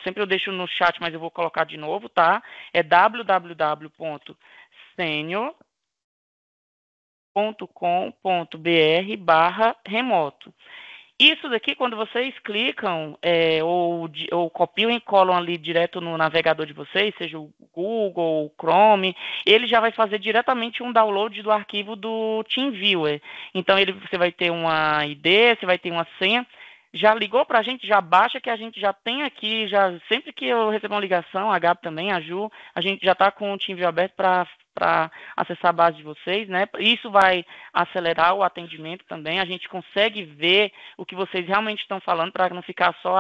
sempre eu deixo no chat, mas eu vou colocar de novo, tá? É www.senior.com.br/remoto. Isso daqui, quando vocês clicam ou copiam e colam ali direto no navegador de vocês, seja o Google, o Chrome, ele já vai fazer diretamente um download do arquivo do TeamViewer. Então, você vai ter uma ID, você vai ter uma senha. Já ligou para a gente, já baixa, que a gente já tem aqui, sempre que eu recebo uma ligação, a Gabi também, a Ju, a gente já está com o TeamViewer aberto para acessar a base de vocês, né? Isso vai acelerar o atendimento também, a gente consegue ver o que vocês realmente estão falando, para não ficar só,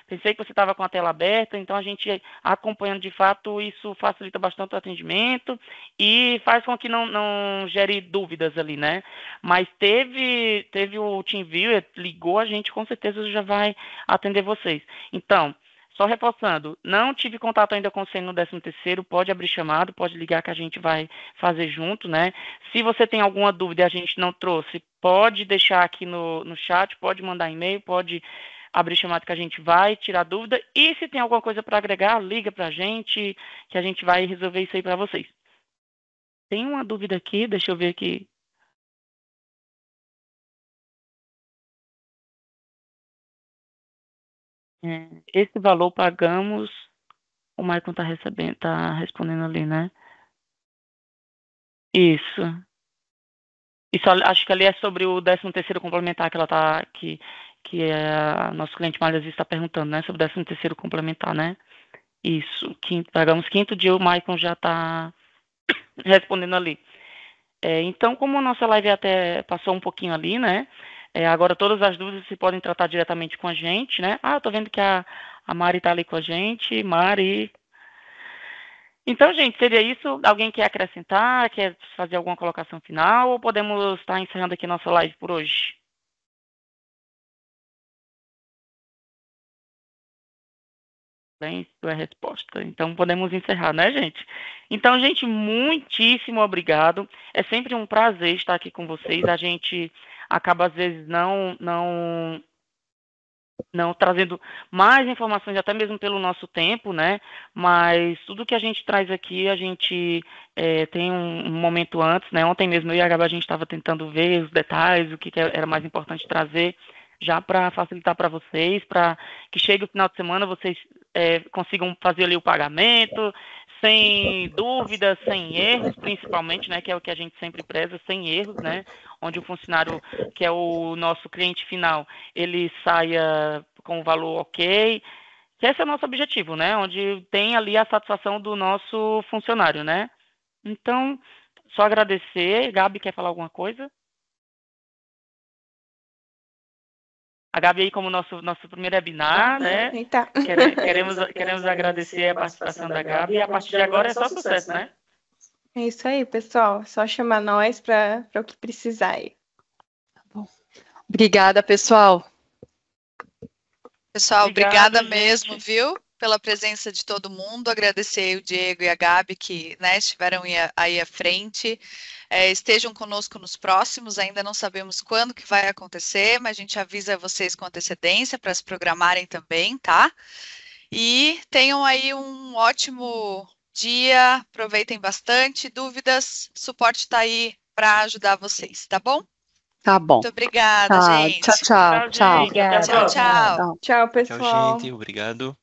pensei que você estava com a tela aberta. Então a gente acompanhando de fato, isso facilita bastante o atendimento e faz com que não gere dúvidas ali, né? Mas teve o TeamViewer, ligou, a gente com certeza já vai atender vocês. Então, Só reforçando, não tive contato ainda com você no 13º, pode abrir chamado, pode ligar que a gente vai fazer junto, né? Se você tem alguma dúvida e a gente não trouxe, pode deixar aqui no chat, pode mandar e-mail, pode abrir chamado que a gente vai tirar dúvida. E se tem alguma coisa para agregar, liga para a gente, que a gente vai resolver isso aí para vocês. Tem uma dúvida aqui, deixa eu ver aqui. Esse valor pagamos, o Maicon está recebendo, tá respondendo ali, né? Isso. Isso acho que ali é sobre o 13º complementar que ela tá que nosso cliente Malhas está perguntando, né? Sobre o 13º complementar, né? Isso. Pagamos quinto dia, o Maicon já está respondendo ali. Então, como a nossa live até passou um pouquinho ali, né? Agora todas as dúvidas se podem tratar diretamente com a gente, né? Eu tô vendo que a Mari tá ali com a gente. Mari. Então, gente, seria isso. Alguém quer acrescentar? Quer fazer alguma colocação final? Ou podemos estar encerrando aqui nossa live por hoje? Silêncio é resposta. Então, podemos encerrar, né, gente? Então, gente, muitíssimo obrigado. É sempre um prazer estar aqui com vocês. A gente acaba, às vezes, não trazendo mais informações, até mesmo pelo nosso tempo, né? Mas tudo que a gente traz aqui, a gente tem um momento antes, né? Ontem mesmo eu e a Gabi, a gente estava tentando ver os detalhes, o que era mais importante trazer, já para facilitar para vocês, para que chegue o final de semana, vocês consigam fazer ali o pagamento, sem dúvidas, sem erros, principalmente, né? Que é o que a gente sempre preza, sem erros, né? Onde o funcionário, que é o nosso cliente final, ele saia com o valor ok. Esse é o nosso objetivo, né? Onde tem ali a satisfação do nosso funcionário, né? Então, só agradecer. Gabi, quer falar alguma coisa? A Gabi aí como nosso primeiro webinar, né? Eita. Queremos agradecer a participação da Gabi e a partir de agora é só sucesso, né? É isso aí, pessoal. Só chamar nós para o que precisar aí. Obrigada, pessoal. Pessoal, obrigada gente. mesmo, viu? Pela presença de todo mundo. Agradecer o Diego e a Gabi que, né, estiveram aí à frente. Estejam conosco nos próximos. Ainda não sabemos quando que vai acontecer, mas a gente avisa vocês com antecedência para se programarem também, tá? E tenham aí um ótimo dia. Aproveitem bastante. Dúvidas, suporte está aí para ajudar vocês, tá bom? Tá bom. Muito obrigada, gente. Tchau. Tchau, gente. Até a Tchau, próxima. tchau. Tchau, pessoal. Tchau, gente. Obrigado.